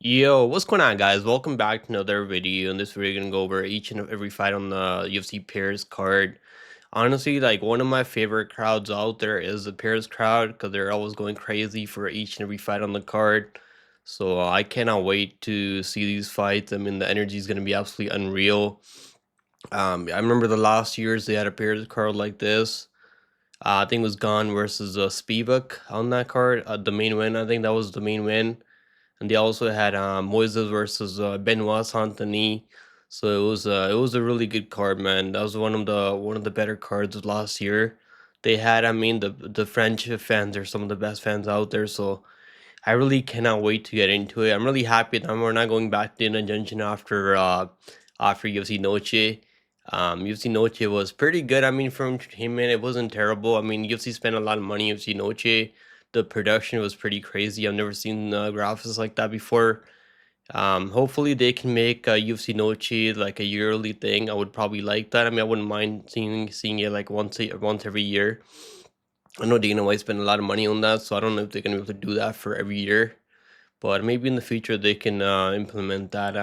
Yo, what's going on, guys? Welcome back to another video. In this video, we're gonna go over each and every fight on the UFC Pairs card. Honestly, like one of my favorite crowds out there is the Pairs crowd because they're always going crazy for each and every fight on the card. So I cannot wait to see these fights. I mean, the energy is gonna be absolutely unreal. I remember the last years they had a Pairs card like this. I think it was Gone versus Spivak on that card. The main win. I think that was the main win, and they also had Moises versus Benoit Saint-Denis. So it was a really good card, man. That was one of the better cards of last year. They had, I mean, the French fans are some of the best fans out there. So I really cannot wait to get into it. I'm really happy that we're not going back to the dungeon after UFC Noche. UFC Noche was pretty good. I mean, from entertainment, it wasn't terrible. I mean, UFC spent a lot of money. UFC Noche, the production was pretty crazy. I've never seen graphics like that before. Hopefully they can make UFC Noche like a yearly thing. I would probably like that. I mean, I wouldn't mind seeing it like once every year. I know Dana White spent a lot of money on that, so I don't know if they're gonna be able to do that for every year. But maybe in the future they can implement that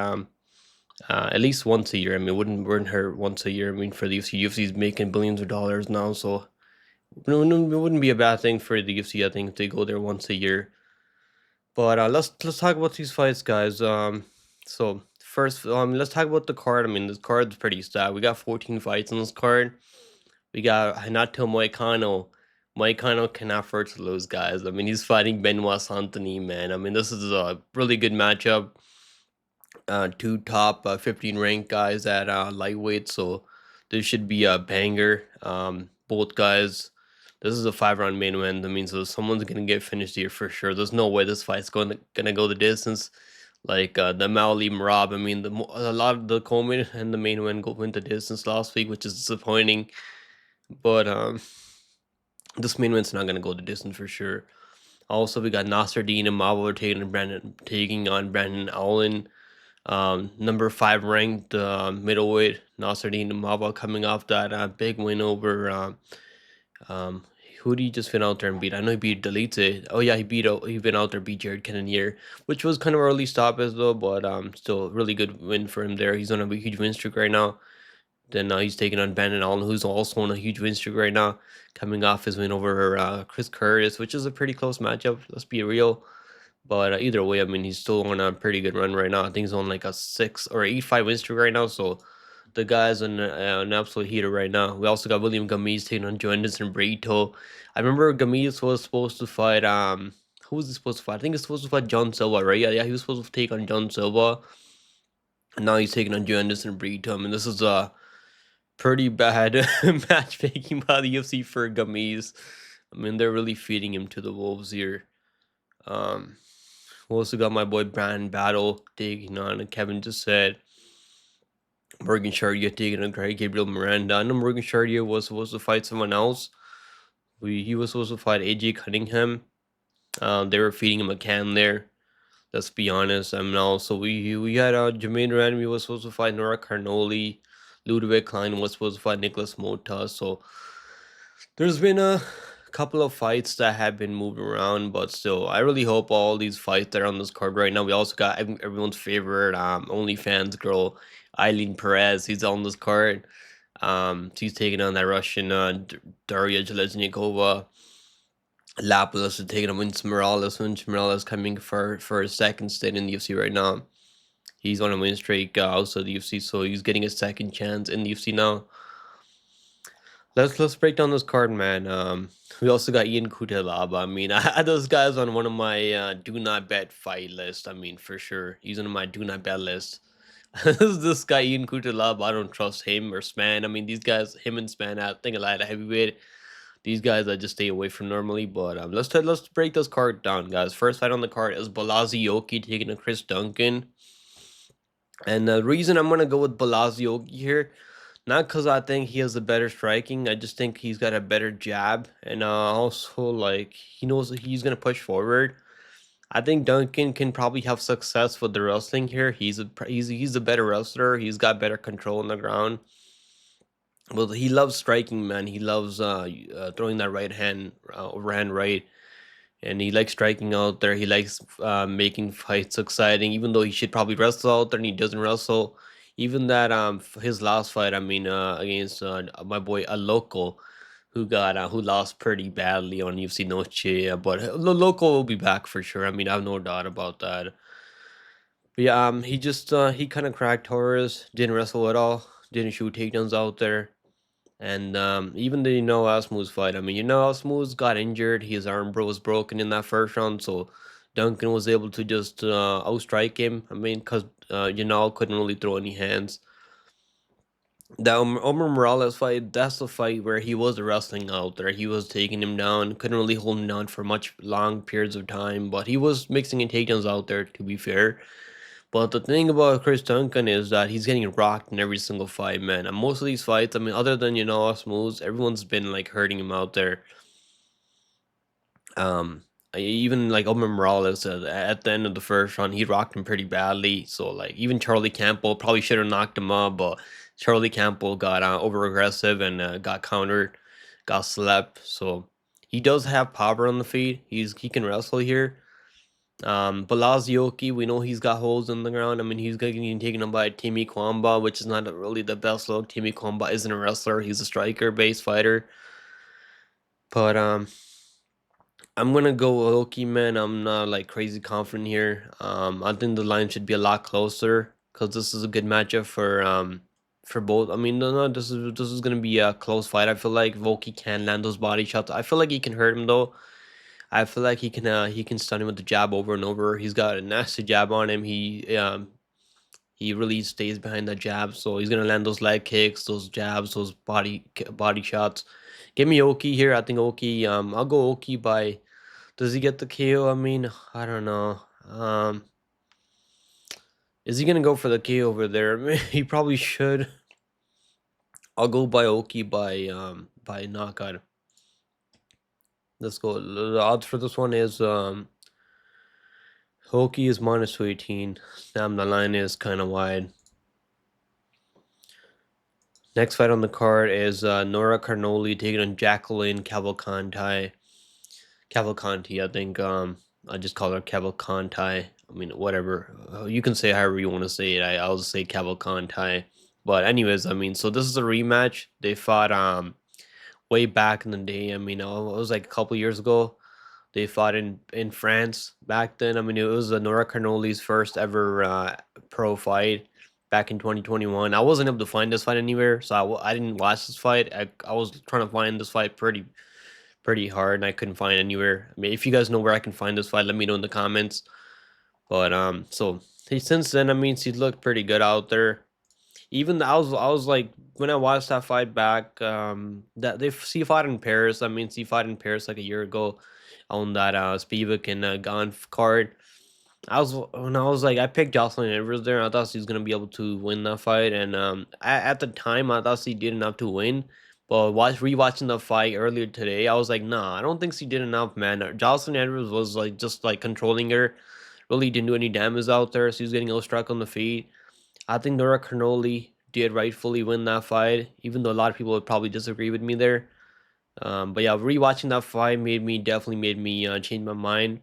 at least once a year. I mean, it wouldn't hurt once a year. I mean, for the UFC, UFC's making billions of dollars now, so it wouldn't be a bad thing for the UFC. I think if they go there once a year. But let's talk about these fights, guys. So first, let's talk about the card. I mean, this card's pretty stacked. We got 14 fights on this card. We got Hanato Moicano. Moicano cannot afford to lose, guys. I mean, he's fighting Benoit Saint-Denis, man. I mean, this is a really good matchup. Two top 15 ranked guys at lightweight, so this should be a banger. Both guys. This is a 5 round main event. That means someone's gonna get finished here for sure. There's no way this fight's gonna go the distance. Like the Maoli Marab. I mean, a lot of the co-main and the main event went the distance last week, which is disappointing. But this main event's not gonna go the distance for sure. Also, we got Nasruddin and Mavo taking on Brandon Allen. Number 5 ranked middleweight Nasruddin Mava coming off that big win over um, who did he just win out there and beat? I know he beat Delete. Oh yeah, he went out there beat Jared Cannonier, which was kind of early stoppage though, but still really good win for him there. He's on a huge win streak right now. Then he's taking on Brandon Allen, who's also on a huge win streak right now, coming off his win over Chris Curtis, which is a pretty close matchup. Let's be real. But either way, I mean, he's still on a pretty good run right now. I think he's on like a 6 or 8 fight win streak right now. So the guy's on an absolute heater right now. We also got William Gomis taking on Joanderson Brito. I remember Gomis was supposed to fight who was he supposed to fight? I think he's supposed to fight John Silva, right? Yeah, he was supposed to take on John Silva. And now he's taking on Joanderson Brito. I mean, this is a pretty bad matchmaking by the UFC for Gomis. I mean, they're really feeding him to the wolves here. Um, we also got my boy Bryan Battle taking on Kevin Jousset. Morgan Charriere taking on Gabriel Miranda. I know Morgan Charriere was supposed to fight someone else. He was supposed to fight AJ Cunningham. They were feeding him a can there. Let's be honest. I mean, also we had Jermaine Randy was supposed to fight Nora Cornolle. Ľudovít Klein was supposed to fight Nicholas Mota. So there's been a couple of fights that have been moved around, but still, I really hope all these fights that are on this card right now. We also got everyone's favorite OnlyFans girl, Ailín Pérez. He's on this card. She's taking on that Russian Darya Zheleznyakova. Lapilus is taking on Vince Morales. Vince Morales coming for a second stint in the UFC right now. He's on a win streak also the UFC, so he's getting a second chance in the UFC now. Let's break down this card, man. We also got Ian Cutelaba. I mean, I had those guys on one of my do not bet fight list. I mean, for sure, he's on my do not bet list. This guy Ian Cutelaba, I don't trust him or Span. I mean, these guys, him and Span, I think a lot of heavyweight. These guys I just stay away from normally. But let's break this card down, guys. First fight on the card is Bolaji taking on Chris Duncan. And the reason I'm gonna go with Bolaji here, not because I think he has a better striking. I just think he's got a better jab, and also like he knows he's gonna push forward. I think Duncan can probably have success with the wrestling here. He's a better wrestler. He's got better control on the ground. Well, he loves striking, man. He loves throwing that right hand, overhand right. and he likes striking out there. He likes making fights exciting, even though he should probably wrestle out there and he doesn't wrestle. Even that his last fight, I mean, against my boy Aloko, who lost pretty badly on UFC Noche, but Loco will be back for sure. I mean, I have no doubt about that. But yeah, he just he kind of cracked Torres, didn't wrestle at all, didn't shoot takedowns out there. And even the Asmu's fight, I mean, Asmu's got injured. His arm was broken in that first round, so Duncan was able to just outstrike him. I mean, because couldn't really throw any hands. That Oumar Morales fight, that's the fight where he was wrestling out there. He was taking him down, couldn't really hold him down for much long periods of time, but he was mixing in takedowns out there, to be fair. But the thing about Chris Duncan is that he's getting rocked in every single fight, man. And most of these fights, I mean, other than us moves, everyone's been like hurting him out there. Even like Oumar Morales at the end of the first round, he rocked him pretty badly. So like even Charlie Campbell probably should have knocked him up, but Charlie Campbell got over aggressive and got countered, got slapped. So he does have power on the feet. He can wrestle here. Bolaji, we know he's got holes in the ground. I mean, he's getting taken up by Timmy Kwamba, which is not really the best look. Timmy Kwamba isn't a wrestler; he's a striker-based fighter. But I'm gonna go Aoki, man. I'm not like crazy confident here. I think the line should be a lot closer because this is a good matchup for both. I mean, no, this is gonna be a close fight. I feel like Volky can land those body shots. I feel like he can hurt him though. I feel like he can stun him with the jab over and over. He's got a nasty jab on him. He really stays behind that jab, so he's gonna land those leg kicks, those jabs, those body shots. Give me Oki here. I think Oki. I'll go Oki by. Does he get the KO? I mean, I don't know. Is he gonna go for the KO over there? I mean, he probably should. I'll go by Oki by knockout. Let's go. The odds for this one is Hoki is minus 218. Damn, the line is kind of wide. Next fight on the card is Nora Cornolle taking on Jacqueline Cavalcanti. Cavalcanti, I think. I just call her Cavalcanti. I mean, whatever. You can say however you want to say it. I'll just say Cavalcanti. But anyways, I mean, so this is a rematch. They fought way back in the day. I mean, it was like a couple years ago. They fought in France back then. I mean, it was Nora Cornolle's first ever pro fight back in 2021. I wasn't able to find this fight anywhere, so I didn't watch this fight. I was trying to find this fight pretty hard, and I couldn't find anywhere. I mean, if you guys know where I can find this fight, let me know in the comments. But so since then, I mean, she's looked pretty good out there. Even I was like, when I watched that fight back, that she fought in Paris. I mean, she fought in Paris like a year ago on that Spivak and Gone card. I was like, I picked Jocelyn Edwards there. I thought she was gonna be able to win that fight, and at the time I thought she did enough to win. But rewatching the fight earlier today, I was like, nah, I don't think she did enough, man. Jocelyn Edwards was like just like controlling her, really didn't do any damage out there. She was getting struck on the feet. I think Nora Cornolle did rightfully win that fight, even though a lot of people would probably disagree with me there. But yeah, rewatching that fight definitely made me change my mind.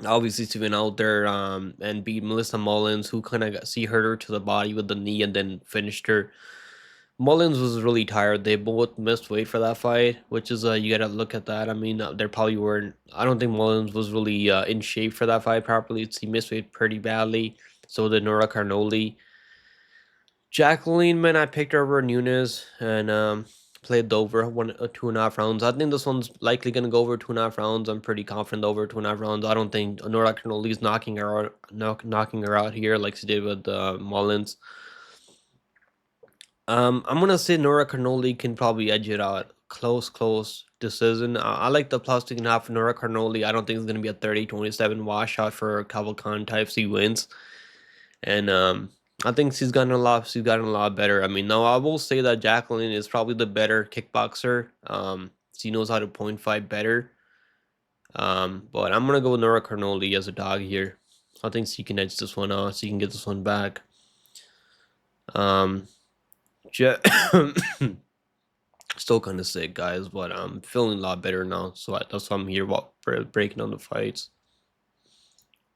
Obviously, she went out there and beat Melissa Mullins, who kind of hurt her to the body with the knee and then finished her. Mullins was really tired. They both missed weight for that fight, which is you gotta look at that. I mean, they probably weren't. I don't think Mullins was really in shape for that fight properly. He missed weight pretty badly. So did Nora Cornolle. Jacqueline, man, I picked her over Nunes and played the over 2.5 rounds. I think this one's likely gonna go over 2.5 rounds. I'm pretty confident over 2.5 rounds. I don't think Nora Cornolle's knocking her out here like she did with Mullins. I'm gonna say Nora Cornolle can probably edge it out. Close decision. I like the plus 2.5 for Nora Cornolle. I don't think it's gonna be a 30-27 washout for Cavalcanti if she wins. And I think she's gotten a lot better. I mean, now I will say that Jacqueline is probably the better kickboxer. She knows how to point fight better. But I'm gonna go with Nora Cornolle as a dog here. I think she can edge this one out. She can get this one back. Still kind of sick, guys, but I'm feeling a lot better now. So that's why I'm here breaking on the fights.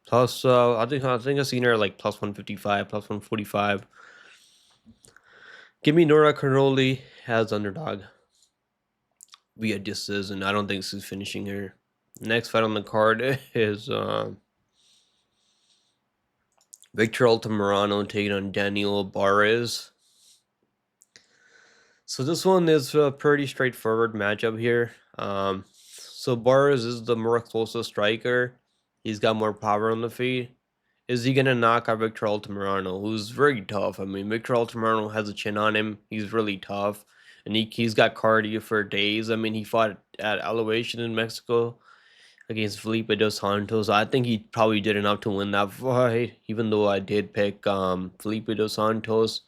Plus, I think I've seen her like plus 155, plus 145. Give me Nora Cornolle as underdog via decision. I don't think she's finishing her. Next fight on the card is Victor Altamirano taking on Daniel Barez. So this one is a pretty straightforward matchup here. So Barez is the more explosive striker. He's got more power on the feet. Is he gonna knock out Victor Altamirano, who's very tough? I mean, Victor Altamirano has a chin on him. He's really tough, and he's got cardio for days. I mean, he fought at elevation in Mexico against Felipe dos Santos. I think he probably did enough to win that fight, even though I did pick Felipe dos Santos.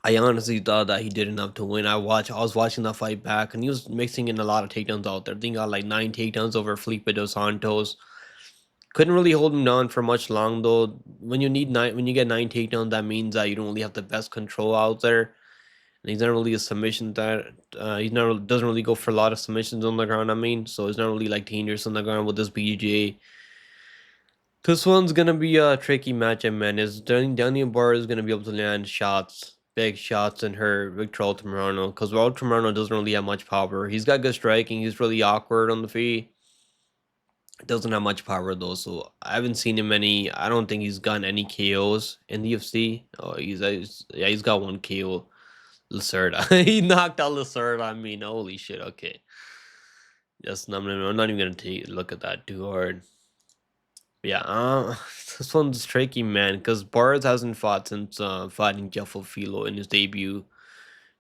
I honestly thought that he did enough to win. I was watching that fight back, and he was mixing in a lot of takedowns out there. I think he got like 9 takedowns over Felipe dos Santos. Couldn't really hold him down for much long though. When you get 9 takedowns, that means that you don't really have the best control out there. And he's not really a submission that doesn't really go for a lot of submissions on the ground. I mean, so it's not really like dangerous on the ground with this BJ. This one's gonna be a tricky matchup, man. Is Daniel Barr is gonna be able to land shots, big shots in her Victor Altamirano, because Altamirano doesn't really have much power. He's got good striking. He's really awkward on the feet. Doesn't have much power though, so I haven't seen him any. I don't think he's gotten any KOs in the UFC. Oh, he's got 1 KO. Lacerda. He knocked out Lacerda. I mean, holy shit. Okay, I'm not even gonna look at that too hard. But yeah, this one's tricky, man, because Barez hasn't fought since fighting Filo in his debut,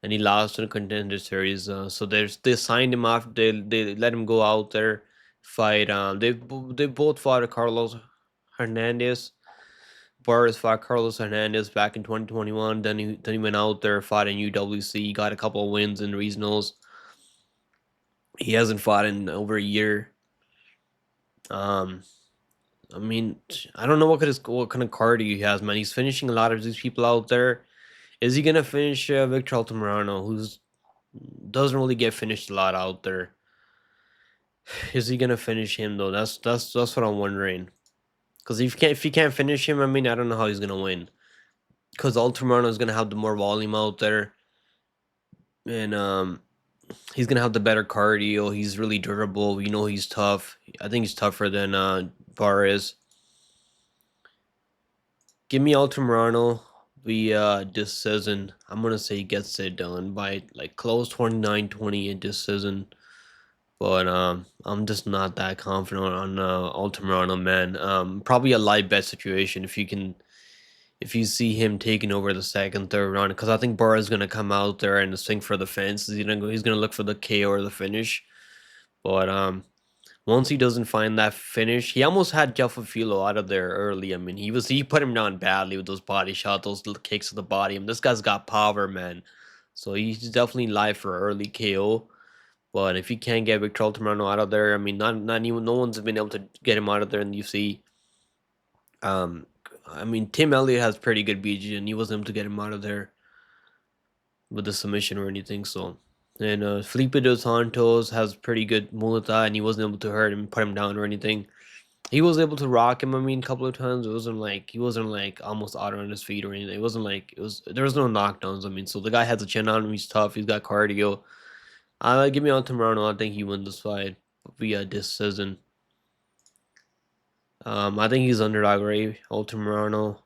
and he lost in the Contender Series. So they signed him off. They let him go out there fight. They both fought Carlos Hernandez. Barez fought Carlos Hernandez back in 2021. Then he went out there, fought in UWC, got a couple of wins in regionals. He hasn't fought in over a year. I mean, I don't know what kind of cardio he has, man. He's finishing a lot of these people out there. Is he gonna finish Victor Altamirano, who's doesn't really get finished a lot out there? Is he gonna finish him though? That's what I'm wondering. Because if he can't finish him, I mean, I don't know how he's gonna win. Because Altamirano is gonna have the more volume out there, and he's gonna have the better cardio. He's really durable. You know, he's tough. I think he's tougher than Barez. Give me Altamirano via decision. I'm gonna say he gets it done by like close 29-20 in decision. But I'm just not that confident on Altamirano, man. Probably a live bet situation if you see him taking over the second, third round, because I think Barra is gonna come out there and swing for the fence. He's gonna look for the KO or the finish. But once he doesn't find that finish, he almost had Filo out of there early. I mean, he put him down badly with those body shots, those little kicks to the body. And this guy's got power, man. So he's definitely live for early KO. But if he can't get Victor Altamirano out of there, I mean, no one's been able to get him out of there in the UFC. I mean, Tim Elliott has pretty good BG, and he wasn't able to get him out of there with the submission or anything. So, and Felipe dos Santos has pretty good Muay Thai, and he wasn't able to hurt him, put him down or anything. He was able to rock him. I mean, a couple of times. It wasn't like he wasn't like almost out on his feet or anything. It wasn't like there was no knockdowns. I mean, so the guy has a chin on him. He's tough. He's got cardio. Give me Altamirano. I think he wins this fight via decision. I think he's underdog, right? Altamirano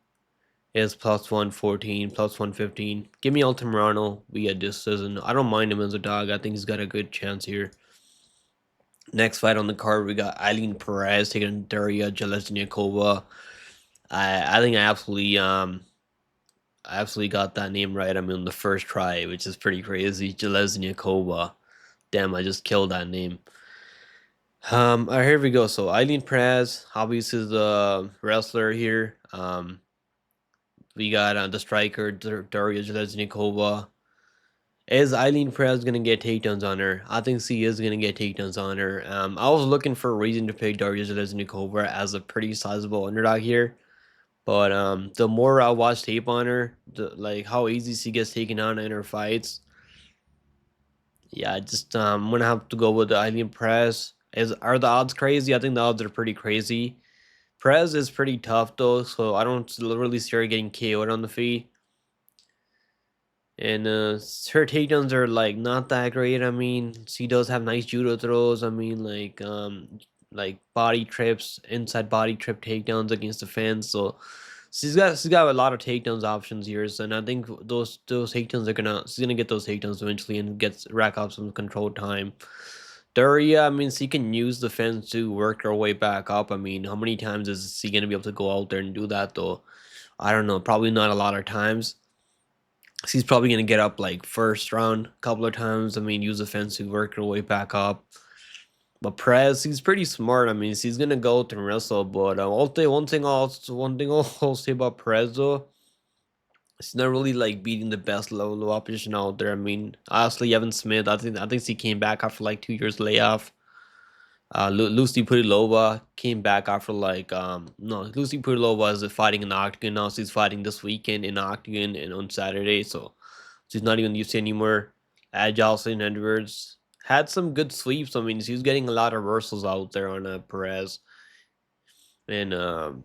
is plus 114, plus 115. Give me Altamirano via decision. I don't mind him as a dog. I think he's got a good chance here. Next fight on the card, we got Ailín Pérez taking on Darya Zheleznyakova. I think I absolutely got that name right. I mean, the first try, which is pretty crazy. Zheleznyakova. Damn, I just killed that name. Alright, here we go. So Ailín Pérez, obviously is the wrestler here. We got the striker Darya Zheleznyakova. Is Ailín Pérez gonna get takedowns on her? I think she is gonna get takedowns on her. I was looking for a reason to pick Darya Zheleznyakova as a pretty sizable underdog here. But the more I watch tape on her, like how easy she gets taken on in her fights, Yeah, just I'm gonna have to go with the Ailín press. Are the odds crazy? I think the odds are pretty crazy. Perez is pretty tough though, so I don't really see her getting KO'd on the feet. And her takedowns are like not that great. I mean, she does have nice judo throws. I mean, like body trips, inside body trip takedowns against the fence. So she's got a lot of takedowns options here. So, and I think those takedowns are gonna she's gonna get those takedowns eventually and gets rack up some control time. Darya, I mean, she can use the fence to work her way back up. I mean, how many times is she gonna be able to go out there and do that though? I don't know. Probably not a lot of times. She's probably gonna get up like first round a couple of times. I mean, use the fence to work her way back up. But Perez, he's pretty smart. I mean, she's gonna go to wrestle. But one thing I'll say about Perez though, she's not really like beating the best level of opposition out there. I mean, honestly, Evan Smith, I think she came back after like 2 years layoff. Lucy Putilova came back after like no, Lucy Putilova is fighting in the octagon now. She's fighting this weekend in the octagon and on Saturday, so she's not even used to anymore. Jocelyn Edwards had some good sweeps. I mean, she's getting a lot of reversals out there on Perez, and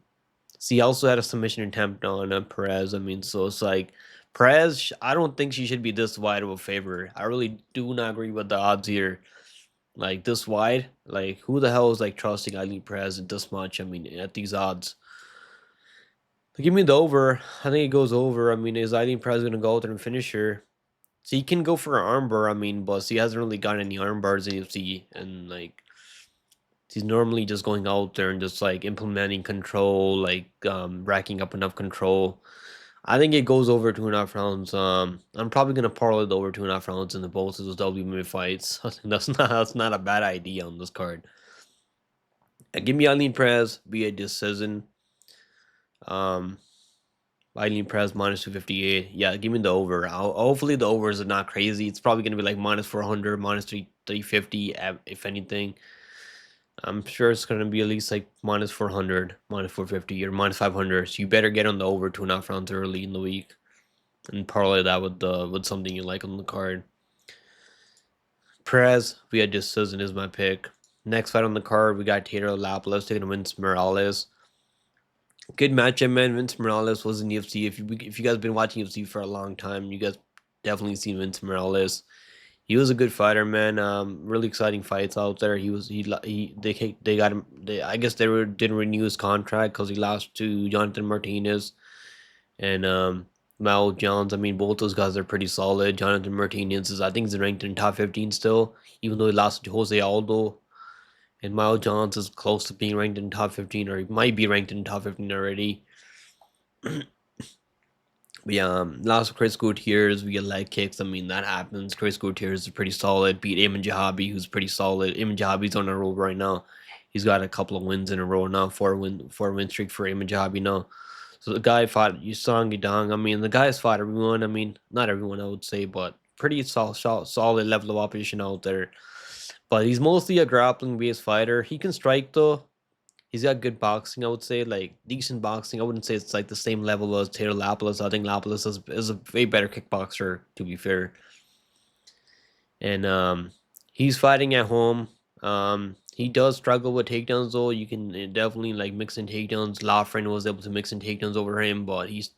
she also had a submission attempt on Perez. I mean, so it's like Perez. I don't think she should be this wide of a favorite. I really do not agree with the odds here. Like this wide, like who the hell is like trusting Ailín Perez this much? I mean, at these odds, give me the over. I think it goes over. I mean, is Ailín Perez gonna go out there and finish her? So he can go for an armbar. I mean, but he hasn't really gotten any armbars in UFC, and like he's normally just going out there and just like implementing control, like racking up enough control. I think it goes over 2.5 rounds. I'm probably gonna parlay it over 2.5 rounds in the both of those WMA fights. I think that's not a bad idea on this card. Give me Ailín Perez via decision. Um, Ailín Perez minus 258. Yeah, give me the over. Hopefully the overs are not crazy. It's probably gonna be like minus 400, minus 350, if anything. I'm sure it's gonna be at least like minus 400, minus 450, or minus 500. So you better get on the over 2.5 rounds early in the week and parlay that with something you like on the card. Perez via decision is my pick. Next fight on the card, we got Taylor Lapilus taking on Vince Morales. Good matchup, man. Vince Morales was in UFC. If you guys been watching UFC for a long time, you guys definitely seen Vince Morales. He was a good fighter, man. Really exciting fights out there. They got him. I guess didn't renew his contract because he lost to Jonathan Martinez and Mal Jones. I mean, both those guys are pretty solid. Jonathan Martinez I think he's ranked in top 15 still, even though he lost to Jose Aldo. And Miles Johns is close to being ranked in top 15, or he might be ranked in top 15 already. But yeah, lost to Chris Gutierrez via leg kicks. I mean, that happens. Chris Gutierrez is pretty solid. Beat Eamon Jahabi, who's pretty solid. Eamon Jahabi's on a roll right now. He's got a couple of wins in a row now. Four win streak for Eamon Jahabi now. So the guy fought Yusong Yidong. I mean, the guy's fought everyone. I mean, not everyone, I would say, but pretty solid level of opposition out there. But he's mostly a grappling based fighter. He can strike though. He's got good boxing, I would say, like decent boxing. I wouldn't say it's like the same level as Taylor Lapilus. I think Lapilus is a way better kickboxer, to be fair. And he's fighting at home. He does struggle with takedowns though. You can definitely like mix in takedowns. Lafren was able to mix in takedowns over him, but he's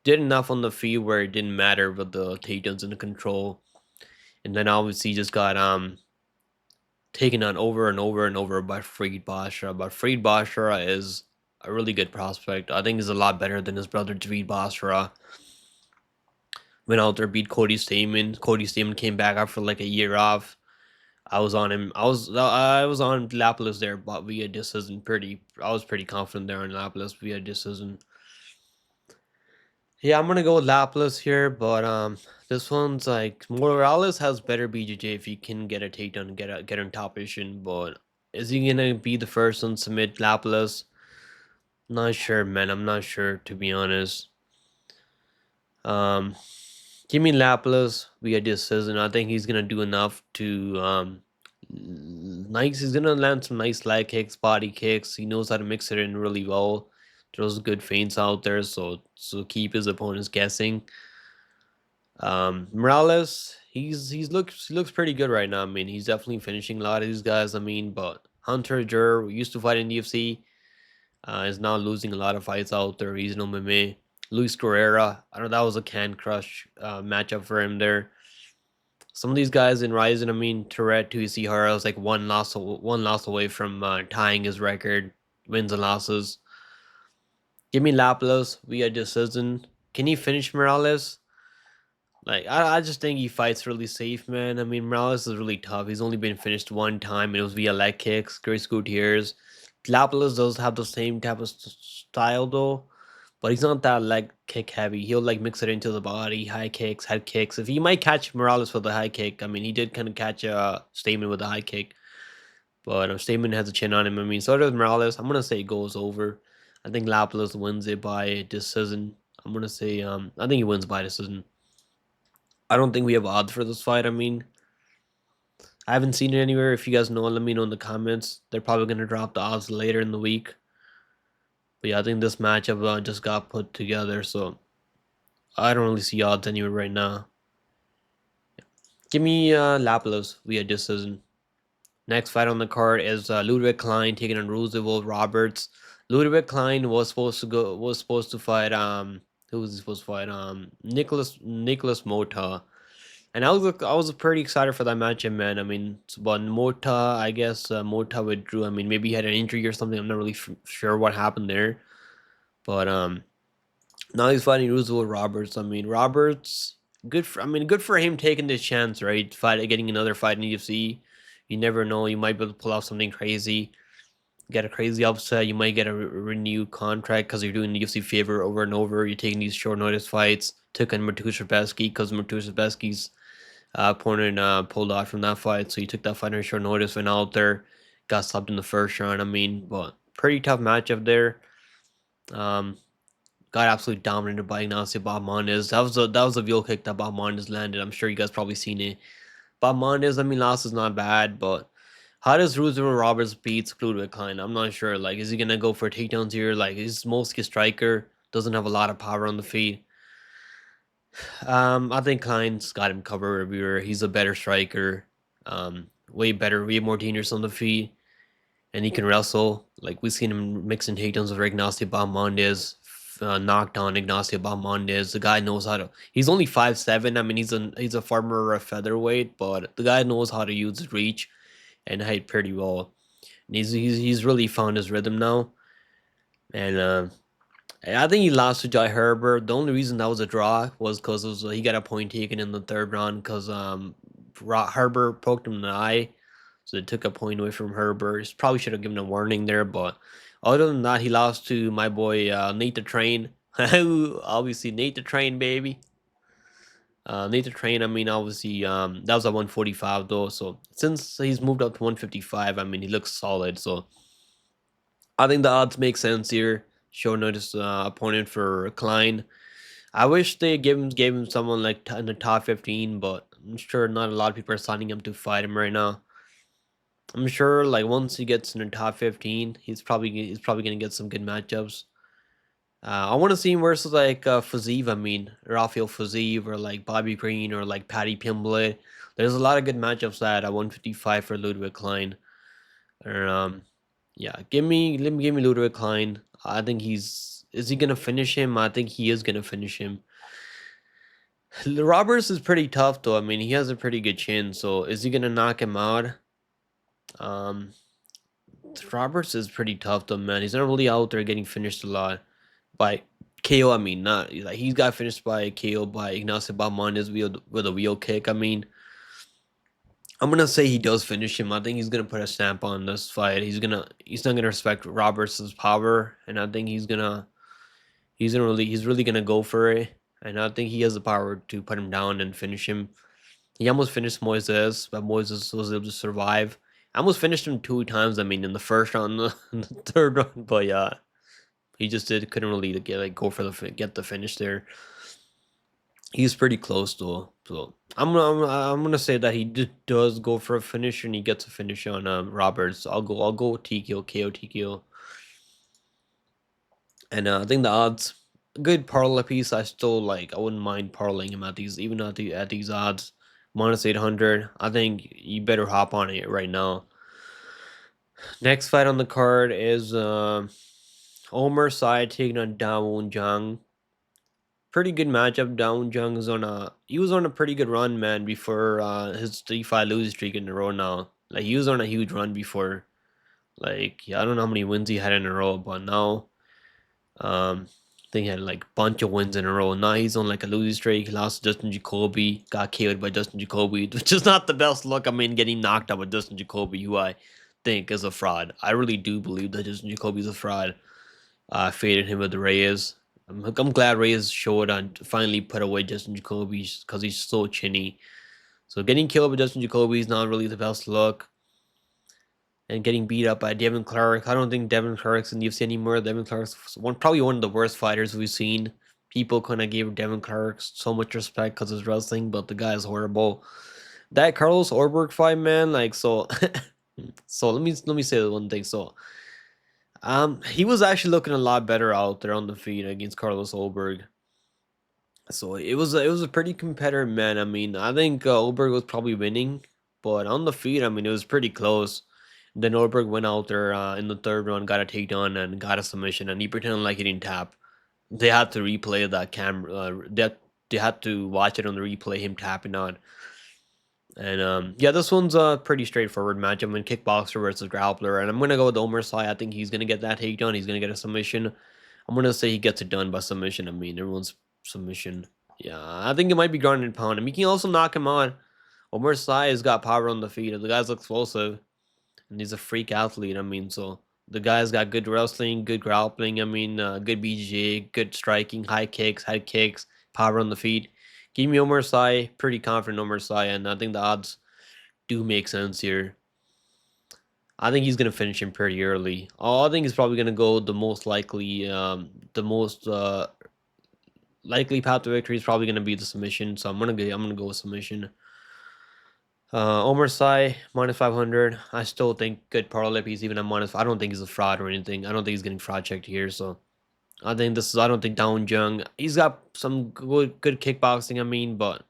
did enough on the feet where it didn't matter with the takedowns and the control. And then obviously just got taken on over and over and over by Freed Bashra. But Freed Bashra is a really good prospect. I think he's a lot better than his brother David Bashra. Went out there, beat Cody Stamen. Cody Stamen came back after like a year off. I was on him. I was on Lapilus there, but via decision. I was pretty confident there on Lapilus via decision. Yeah, I'm gonna go with Lapilus here, but this one's like Morales has better BJJ if he can get a takedown and get on top position, but is he gonna be the first one to submit Lapilus? Not sure, man. I'm not sure to be honest. Um, give me Lapilus via decision. I think he's gonna do enough to nice. He's gonna land some nice leg kicks, body kicks. He knows how to mix it in really well. Throws good feints out there, so keep his opponents guessing. Morales, he looks pretty good right now. I mean, he's definitely finishing a lot of these guys. I mean, but Hunter Jur used to fight in the UFC, is now losing a lot of fights out there. He's no meme. Luis Guerrera, I know that was a can crush matchup for him there. Some of these guys in Ryzen, I mean, Tourette, Tuisihara was like one loss away from tying his record, wins and losses. Give me Lapilus via decision. Can he finish Morales? Like, I just think he fights really safe, man. I mean, Morales is really tough. He's only been finished one time, and it was via leg kicks. Grace Gutierrez. Lapilus does have the same type of style, though, but he's not that leg kick heavy. He'll, like, mix it into the body, high kicks, head kicks. If he might catch Morales with the high kick, I mean, he did kind of catch Stamen with the high kick, but Stamen has a chin on him. I mean, so does Morales. I'm going to say it goes over. I think Lapilus wins it by decision. I'm going to say, I think he wins by decision. I don't think we have odds for this fight. I mean, I haven't seen it anywhere. If you guys know, let me know in the comments. They're probably going to drop the odds later in the week. But yeah, I think this matchup just got put together, so I don't really see odds anywhere right now. Give me Lapilus via decision. Next fight on the card is Ľudovít Klein taking on Roosevelt Roberts. Ľudovít Klein was supposed to fight who was he supposed to fight? Nicholas Mota. And I was pretty excited for that matchup, man. I mean, but Mota, I guess Mota withdrew. I mean, maybe he had an injury or something. I'm not really sure what happened there. But now he's fighting Roosevelt Roberts. I mean, Roberts, good for him taking this chance, right? Getting another fight in the UFC. You never know. You might be able to pull off something crazy. Get a crazy upset. You might get a renewed contract because you're doing the UFC favor over and over. You're taking these short notice fights. Took on Matuszewski because Matuszewski's opponent pulled out from that fight, so he took that fight on short notice. Went out there, got stopped in the first round. I mean, but pretty tough matchup there. Got absolutely dominated by Ignacio Bahamondes. That was a veal kick that Bahamondes landed. I'm sure you guys probably seen it. Bahamondes, I mean, loss is not bad, but how does Roosevelt Roberts beat Ľudovít Klein? I'm not sure. Like, is he gonna go for takedowns here? Like, he's mostly a striker, doesn't have a lot of power on the feet. I think Klein's got him covered everywhere. He's a better striker, way better, way more dangerous on the feet, and he can wrestle. Like, we've seen him mixing takedowns with Ignacio Bahamondes, knocked down Ignacio Bahamondes. The guy knows how to. He's only 5'7". I mean, he's a former featherweight, but the guy knows how to use his reach and height pretty well. And he's really found his rhythm now, and I think he lost to Jai Herbert. The only reason that was a draw was because he got a point taken in the third round because Herbert poked him in the eye, so they took a point away from Herbert. He probably should have given a warning there, but other than that, he lost to my boy Nate the Train. Obviously, Nate the Train, baby. Nate the Train, I mean, obviously, that was at 145 though. So since he's moved up to 155, I mean, he looks solid. So I think the odds make sense here. Short notice opponent for Klein. I wish they gave him someone like in the top 15, but I'm sure not a lot of people are signing him to fight him right now. I'm sure like once he gets in the top 15, he's probably gonna get some good matchups. I want to see him versus like Fiziev. I mean, Rafael Fiziev or like Bobby Green or like Paddy Pimblett. There's a lot of good matchups at 155 for Ľudovít Klein. Or yeah, give me Ľudovít Klein. I think is he gonna finish him? I think he is gonna finish him. Roberts is pretty tough though. I mean, he has a pretty good chin. So is he gonna knock him out? Roberts is pretty tough though, man. He's not really out there getting finished a lot by KO. I mean, not like he's got finished by KO by Ignacio Bahamondes with a wheel kick. I mean, I'm gonna say he does finish him. I think he's gonna put a stamp on this fight. He's not gonna respect Roberts' power, and I think he's really gonna go for it. And I think he has the power to put him down and finish him. He almost finished Moises, but Moises was able to survive. I almost finished him 2 times. I mean, in the first round, and the third round, but yeah, he just couldn't really go for get the finish there. He's pretty close though, so I'm gonna say that he does go for a finish and he gets a finish on Roberts. I'll go TKO, KO, TKO, and I think the odds good parlay piece. I still I wouldn't mind parlaying him at these, even at these odds. minus 800. I think you better hop on it right now. Next fight on the card is Oumar side taking on Jung. Pretty good matchup. Jung is he was on a pretty good run, man, before his 3-5 losing streak in a row now. Like, he was on a huge run before. Like, yeah, I don't know how many wins he had in a row, but now I think he had like a bunch of wins in a row. Now he's on like a losing streak. He lost to Justin Jacoby, got KO'd by Justin Jacoby, which is not the best look. I mean, getting knocked out by Justin Jacoby, who I think is a fraud. I really do believe that Justin Jacoby's a fraud. Faded him with the Reyes. I'm glad Reyes showed and finally put away Justin Jacoby because he's so chinny. So getting killed by Justin Jacoby is not really the best look. And getting beat up by Devin Clark. I don't think Devin Clark's in the UFC anymore. Devin Clark's probably one of the worst fighters we've seen. People kind of gave Devin Clark so much respect because of his wrestling, but the guy is horrible. That Carlos Orberg fight, man, like, so so let me say one thing. So he was actually looking a lot better out there on the feet against Carlos Orberg. So it was a pretty competitive, man. I mean, I think Orberg was probably winning, but on the feet, I mean, it was pretty close. Then Orberg went out there in the third round, got a takedown and got a submission, and he pretended like he didn't tap. They had to replay that camera. They had to watch it on the replay, him tapping on. And yeah, this one's a pretty straightforward match. I'm in kickboxer versus grappler, and I'm gonna go with Oumar Sy. I think he's gonna get that takedown. He's gonna get a submission. I'm gonna say he gets it done by submission. I mean, everyone's submission. Yeah, I think it might be ground and pound. And he can also knock him on. Oumar Sy has got power on the feet. The guy's explosive. And he's a freak athlete. I mean, so the guy's got good wrestling, good grappling. I mean, good BJJ, good striking, high kicks, head kicks, power on the feet. Give me Oumar Sy, pretty confident Oumar Sy, and I think the odds do make sense here. I think he's gonna finish him pretty early. I think he's probably gonna go the most likely, likely path to victory is probably gonna be the submission. So I'm gonna go with submission. Oumar Sy, minus 500. I still think good parlay piece, even at minus. I don't think he's a fraud or anything. I don't think he's getting fraud checked here. So I think I don't think Jung. He's got some good kickboxing. I mean, but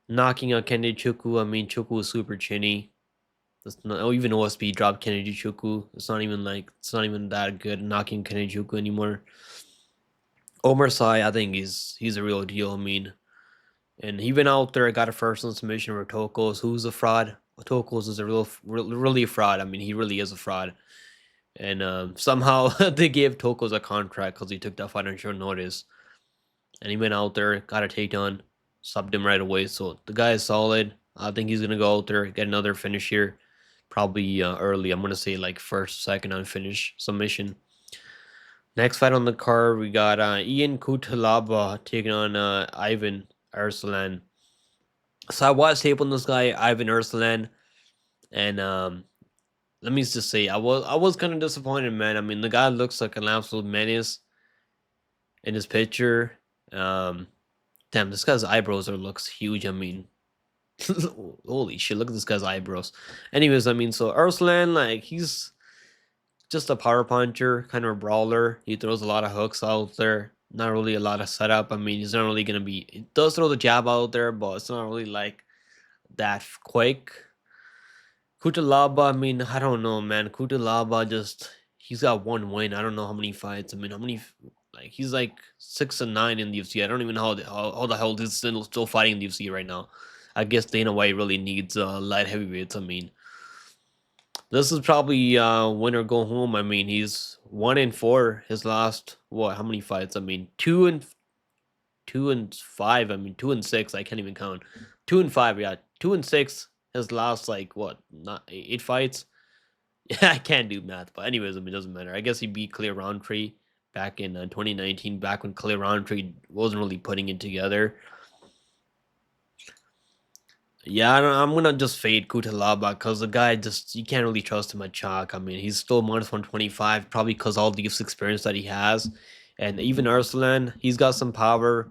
knocking out Kennedy Chukwu. I mean, Chukwu is super chinny. That's not, even OSP dropped Kennedy Chukwu. It's not even that good knocking Kennedy Chukwu anymore. Oumar Sy, I think he's a real deal. I mean. And he went out there, got a first on submission for Tokos, who's a fraud. Tokos is really a fraud. I mean, he really is a fraud. And somehow they gave Tokos a contract because he took that fight on short notice. And he went out there, got a takedown, subbed him right away. So the guy is solid. I think he's going to go out there, get another finish here. Probably early. I'm going to say like first, second on finish submission. Next fight on the card, we got Ian Cutelaba taking on Ivan Erslan. So I watched tape on this guy, Ivan Erslan, and let me just say, I was kind of disappointed, man. I mean, the guy looks like an absolute menace in his picture. Damn, this guy's eyebrows looks huge. I mean, holy shit, look at this guy's eyebrows. Anyways, I mean, so Erslan, like, he's just a power puncher, kind of a brawler. He throws a lot of hooks out there. Not really a lot of setup. I mean, he's not really going to be... He does throw the jab out there, but it's not really like that quick. Cutelaba, I mean, I don't know, man. Cutelaba just... He's got one win. I don't know how many fights. I mean, how many... Like, he's like 6-9 in the UFC. I don't even know how the hell he's still fighting in the UFC right now. I guess Dana White really needs light heavyweights. I mean... This is probably win or go home. I mean, he's 1-4 his last how many fights? I mean, 2-5. I mean, 2-6. I can't even count. 2-5. Yeah, 2-6 his last not 8 fights. Yeah, I can't do math, but anyways, I mean, it doesn't matter. I guess he beat Claire Roundtree back in 2019, back when Claire Roundtree wasn't really putting it together. Yeah, I'm gonna just fade Cutelaba because the guy you can't really trust him at chalk. I mean, he's still minus 125, probably because all the experience that he has. And even Erslan, he's got some power.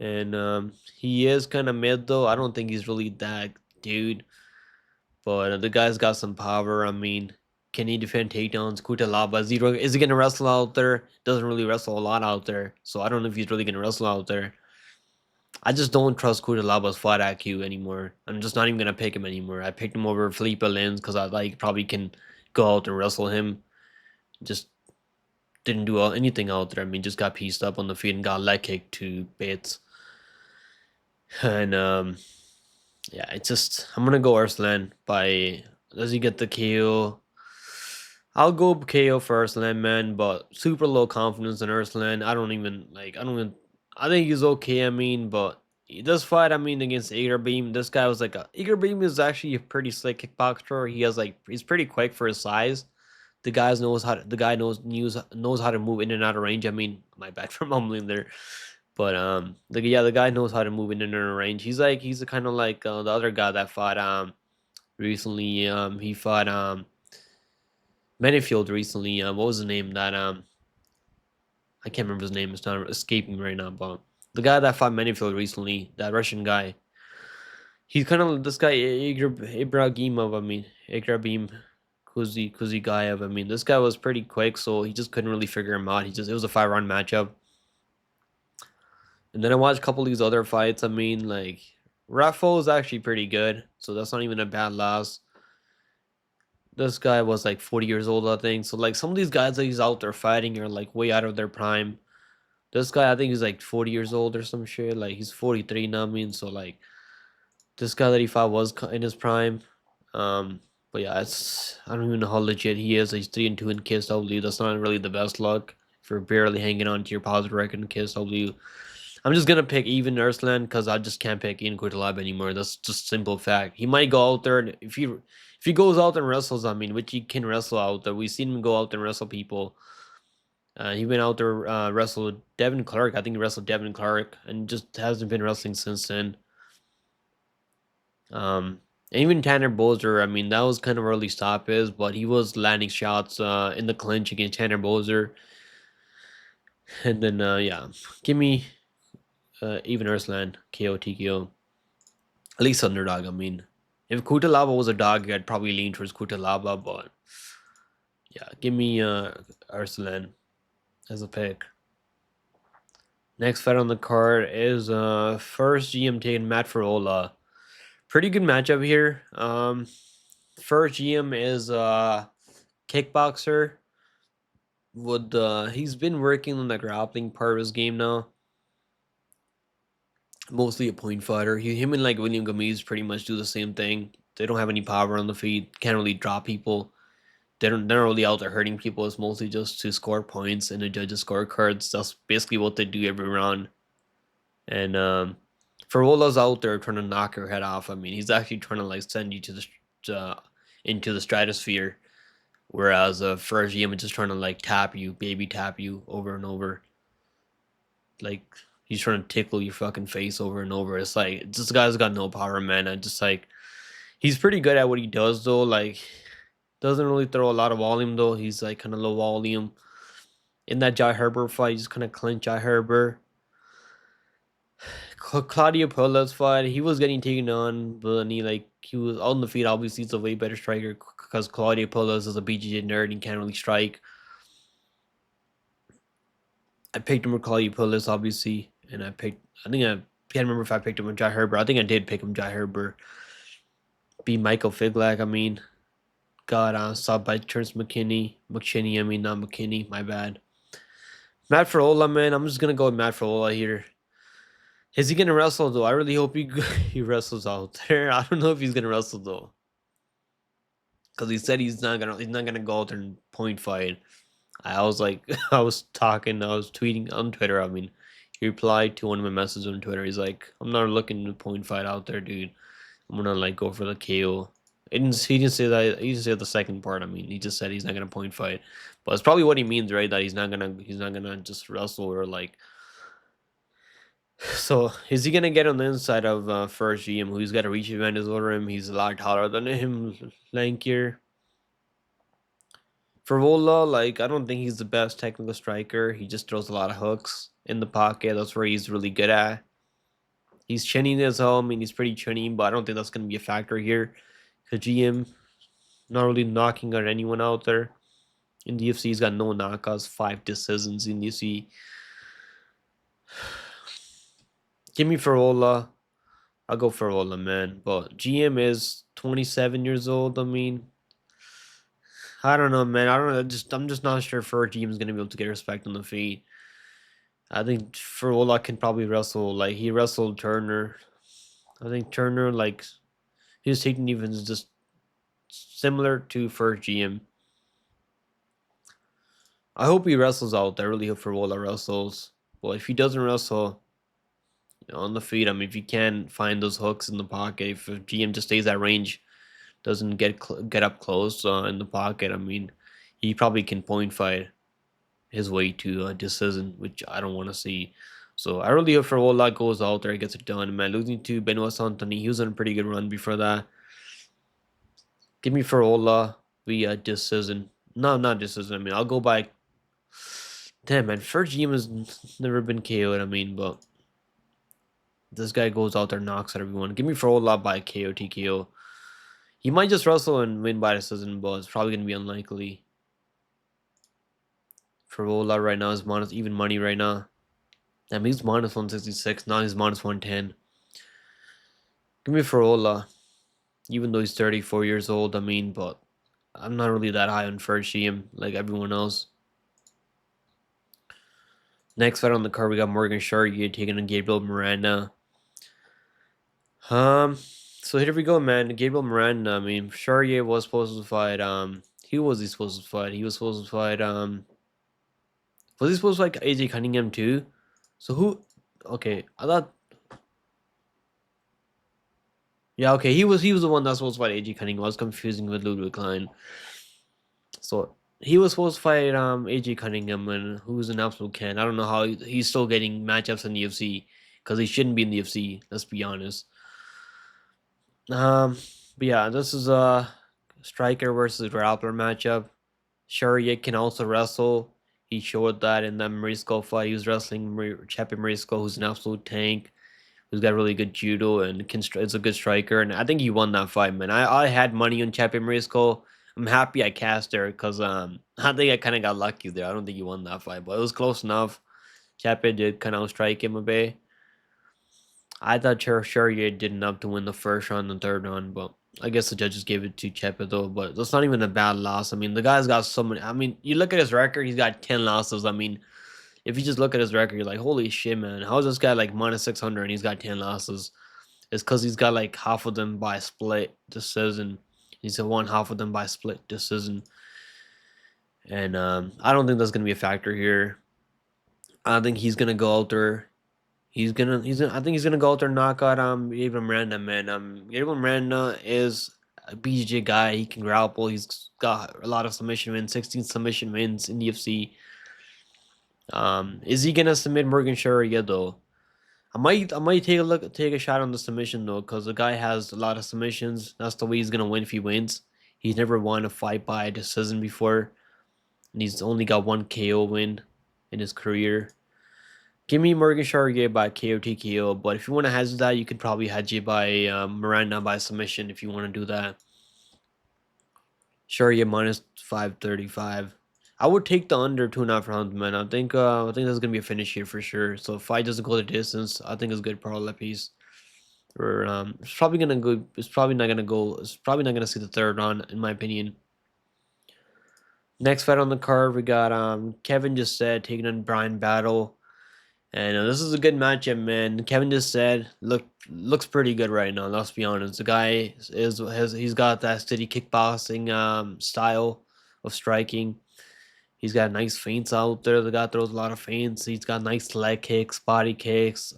And he is kind of mid, though. I don't think he's really that dude. But the guy's got some power. I mean, can he defend takedowns? Cutelaba, is he gonna wrestle out there? Doesn't really wrestle a lot out there. So I don't know if he's really gonna wrestle out there. I just don't trust Cutelaba's fight IQ anymore. I'm just not even gonna pick him anymore. I picked him over Felipe Lins because I like probably can go out and wrestle him. Just didn't do anything out there. I mean, just got pieced up on the feet and got leg kicked to bits. And yeah, it's just I'm gonna go Erslan by. Does he get the KO? I'll go KO for Erslan, man, but super low confidence in Erslan. I don't even. I think he's okay. I mean, but this fight, I mean, against Beam, this guy was like Beam is actually a pretty slick kickboxer. He's pretty quick for his size. The guy knows how to move in and out of range. I mean, my bad for mumbling there. But the guy knows how to move in and out of range. He's kind of like the other guy that fought recently. He fought Manyfield recently. What was the name that I can't remember his name. It's not escaping right now. But the guy that fought Manyfield recently, that Russian guy, he's kind of this guy Ibrahimov. I mean, Ibrahim Kuziguyev. I mean, this guy was pretty quick, so he just couldn't really figure him out. It was a 5-round matchup. And then I watched a couple of these other fights. I mean, like Raffo is actually pretty good, so that's not even a bad loss. This guy was like 40 years old, I think. So like some of these guys that he's out there fighting are like way out of their prime. This guy, I think he's like 40 years old or some shit. Like he's 43 now. I mean, so like this guy that he fought was in his prime. But yeah, I don't even know how legit he is. He's 3-2 in KSW. That's not really the best luck for barely hanging on to your positive record in KSW. I'm just gonna pick even Erslan because I just can't pick Ian Cutelaba anymore. That's just simple fact. He might go out there and if he goes out and wrestles, I mean, which he can wrestle out there. We've seen him go out there and wrestle people. He went out there wrestled Devin Clark. I think he wrestled Devin Clark and just hasn't been wrestling since then. And even Tanner Bozer, I mean, that was kind of early stoppage, but he was landing shots in the clinch against Tanner Bozer. And then yeah, give me even Erslan, KO, TKO. At least underdog, I mean. If Cutelaba was a dog, I'd probably lean towards Cutelaba, but yeah, give me Erslan as a pick. Next fight on the card is first GM taking Matt Frevola. Pretty good matchup here. First GM is kickboxer. He's been working on the grappling part of his game now. Mostly a point fighter. Him and like William Gomis pretty much do the same thing. They don't have any power on the feet. Can't really drop people. They're not really out there hurting people. It's mostly just to score points in the judges' scorecards. That's basically what they do every round. And Ferrola's out there trying to knock your head off. I mean, he's actually trying to like send you to the into the stratosphere. Whereas first GM is just trying to like baby tap you over and over. Like he's trying to tickle your fucking face over and over. It's like this guy's got no power, man. I just like he's pretty good at what he does though. Like doesn't really throw a lot of volume though. He's like kind of low volume. In that Jai Herbert fight, he just kind of clinched Jai Herbert. Claudio Puello's fight, he was getting taken on, but he was on the feet. Obviously, he's a way better striker because Claudio Puello's is a BJJ nerd and can't really strike. I picked him with Claudio Puello's, obviously, and I can't remember if I picked him with Jai Herbert. I think I did pick him Jai Herbert. Beat Michael Figlak, I mean, got stopped by Terrence McKinney, I mean, not McKinney, my bad. Matt Frevola, man, I'm just gonna go with Matt Frevola here. Is he gonna wrestle though? I really hope he wrestles out there. I don't know if he's gonna wrestle though, because he said he's not gonna go out there and point fight. I was tweeting on Twitter. I mean, he replied to one of my messages on Twitter. He's like, "I'm not looking to point fight out there, dude. I'm gonna like go for the KO." He didn't say that. He didn't say the second part. I mean, he just said he's not gonna point fight, but it's probably what he means, right? That he's not gonna just wrestle or like. So is he gonna get on the inside of first GM, who's got a reach advantage over him? He's a lot taller than him, lankier. Frevola, like I don't think he's the best technical striker. He just throws a lot of hooks in the pocket. That's where he's really good at. He's chinny as well. I mean, he's pretty chinny, but I don't think that's gonna be a factor here. Because GM not really knocking at anyone out there. In the UFC, he's got no knockouts, 5 decisions in the UFC. Give me Frevola. I'll go Frevola, man. But GM is 27 years old. I mean, I don't know, man. I don't know. I'm just not sure if our GM is gonna be able to get respect on the feet. I think Frevola can probably wrestle. Like he wrestled Turner. I think Turner, like his taking defense is just similar to first GM. I hope he wrestles out. I really hope Frevola wrestles. Well, if he doesn't wrestle, on the feet, I mean, if you can find those hooks in the pocket, if GM just stays at range, doesn't get up close in the pocket, I mean, he probably can point fight his way to a decision, which I don't want to see. So I really hope Frevola goes out there and gets it done, man. Losing to Benoit Saint-Denis, he was on a pretty good run before that. Give me Frevola via decision. No, not decision. I mean, I'll go by. Damn, man. First GM has never been KO'd. I mean, but this guy goes out there, knocks out everyone. Give me Frevola by KO TKO. He might just wrestle and win by decision, but it's probably gonna be unlikely. Frevola right now is minus even money right now. That means minus 166. Now he's minus 110. Give me Frevola, even though he's 34 years old. I mean, but I'm not really that high on first GM like everyone else. Next fight on the card, we got Morgan Charriere taking on Gabriel Miranda. So here we go, man. Gabriel Miranda. I mean, Charriere was supposed to fight. Who was he supposed to fight? He was supposed to fight. Was he supposed to fight AJ Cunningham too? So who? Okay, I thought. Yeah, okay. He was the one that was supposed to fight AJ Cunningham. I was confusing with Ludwig Klein. So he was supposed to fight AJ Cunningham, and who's an absolute can. I don't know how he's still getting matchups in the UFC because he shouldn't be in the UFC. Let's be honest. But yeah, this is a striker versus grappler matchup. Charriere can also wrestle. He showed that in the Marisco fight. He was wrestling Chepe Marisco, who's an absolute tank, who's got really good judo and is a good striker. And I think he won that fight, man. I had money on Chepe Marisco. I'm happy I cast there because I think I kind of got lucky there. I don't think he won that fight, but it was close enough. Chepe did kind of strike him a bit. I thought Charriere did enough to win the first round and third round, but I guess the judges gave it to Chepe though. But that's not even a bad loss. I mean, the guy's got so many. I mean, you look at his record; he's got 10 losses. I mean, if you just look at his record, you're like, holy shit, man! How is this guy like minus 600 and he's got 10 losses? It's because he's got like half of them by split decision. He's won half of them by split decision, and I don't think that's gonna be a factor here. I think he's gonna go out there. I think he's gonna go out there and knock out Gabriel Miranda, man. Gabriel Miranda is a BJJ guy. He can grapple. He's got a lot of submission wins, 16 submission wins in the UFC. Is he gonna submit Morgan Charriere though? I might take a shot on the submission though, because the guy has a lot of submissions. That's the way he's gonna win if he wins. He's never won a fight by decision before, and he's only got one KO win in his career. Give me Morgan Charriere by KO TKO, but if you want to hedge that, you could probably hedge it by Miranda by submission if you want to do that. Charriere minus 535. I would take the under 2.5 rounds, man. I think that's gonna be a finish here for sure. So if fight doesn't go the distance, I think it's good parlay piece. Or it's probably gonna go. It's probably not gonna go. It's probably not gonna see the third round, in my opinion. Next fight on the card, we got Kevin Jousset taking on Bryan Battle. And this is a good matchup, man. Kevin Jousset looks pretty good right now. Let's be honest. The guy he's got that steady kickboxing style of striking. He's got nice feints out there. The guy throws a lot of feints. He's got nice leg kicks, body kicks.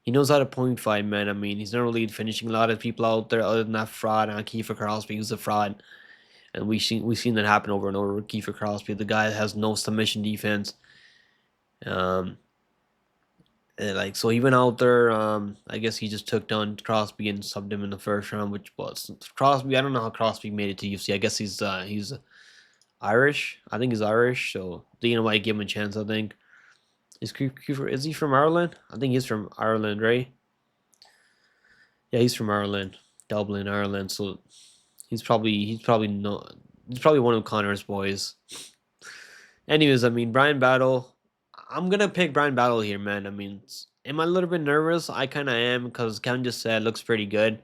He knows how to point fight, man. I mean, he's not really finishing a lot of people out there other than that fraud and Kiefer Crosby, who's a fraud. And we've seen that happen over and over with Kiefer Crosby. The guy has no submission defense. So he went out there. I guess he just took down Crosby and subbed him in the first round, which was Crosby. I don't know how Crosby made it to UFC. I guess he's Irish. I think he's Irish, so Dana might give him a chance. I think is he from Ireland? I think he's from Ireland, right? Yeah, he's from Ireland, Dublin, Ireland. So he's probably one of Connor's boys. Anyways, I mean, Bryan Battle. I'm gonna pick Bryan Battle here, man. I mean, am I a little bit nervous? I kind of am because Kevin just said looks pretty good,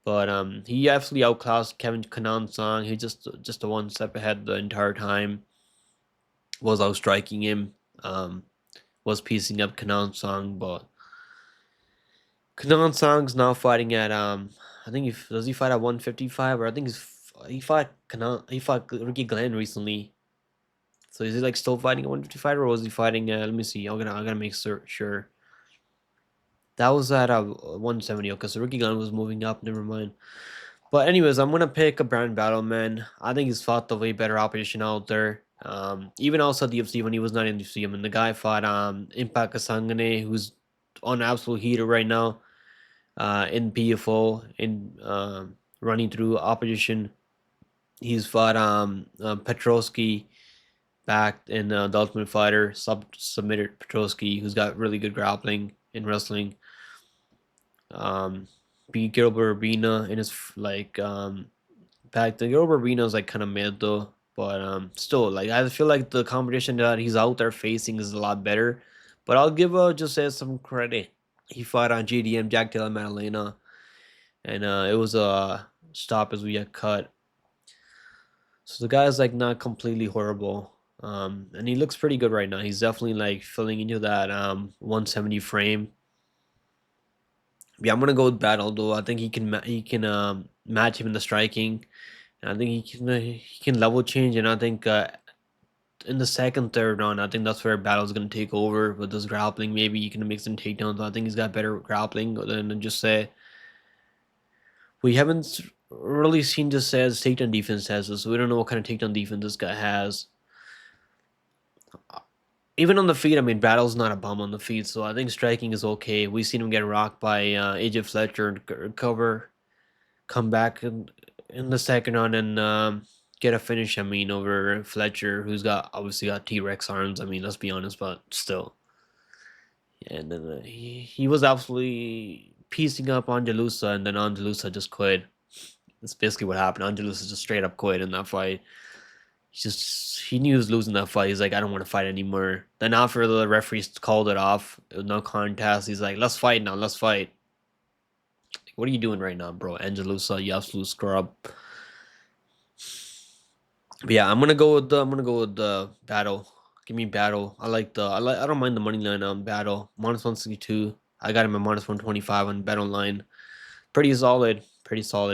but he absolutely outclassed Kevin Kanan Song. He just a one step ahead the entire time. Was outstriking him. Was piecing up Kanan Song, but Kanan Song's now fighting at I think does he fight at 155 or I think he fought Ricky Glenn recently. So is he like still fighting at 155 or was he fighting let me see. I'm gonna make sure. That was at 170. Okay, so Ricky Glenn was moving up, never mind. But anyways, I'm gonna pick a Bryan Battle, man. I think he's fought the way better opposition out there. Even outside the UFC when he was not in the UFC. I mean the guy fought Impact Kasangane, who's on absolute heater right now. In PFO, in running through opposition. He's fought Petrovsky back in the Ultimate Fighter, submitted Petrovsky, who's got really good grappling in wrestling. Beat Gilbert Urbina in his back. The Gilbert Urbina is like kind of mid though, but still like I feel like the competition that he's out there facing is a lot better. But I'll give just say some credit. He fought on GDM Jack Della Maddalena, and it was a stop as we got cut. So the guy's like not completely horrible. And he looks pretty good right now. He's definitely like filling into that 170 frame. Yeah, I'm gonna go with Battle though. I think he can match him in the striking, and I think he can level change. And I think in the second, third round, I think that's where Battle's gonna take over with this grappling. Maybe he can make some takedowns. I think he's got better grappling than just say. We haven't really seen just says takedown defense has this, so we don't know what kind of takedown defense this guy has. Even on the feet, I mean, Battle's not a bum on the feet, so I think striking is okay. We've seen him get rocked by AJ Fletcher and recover, come back in the second round and get a finish. I mean, over Fletcher, who's obviously got T-Rex arms. I mean, let's be honest, but still. And then he was absolutely piecing up Angelusa, and then Angelusa just quit. That's basically what happened. Angelusa just straight up quit in that fight. He knew he was losing that fight. He's like, I don't want to fight anymore. Then after the referees called it off, it was no contest. He's like, let's fight now, let's fight. What are you doing right now, bro? Angelusa, you absolute scrub. But yeah, I'm gonna go with the Battle. Give me Battle. I don't mind the money line on Battle. Minus 162. I got him at minus 125 on Battle line. Pretty solid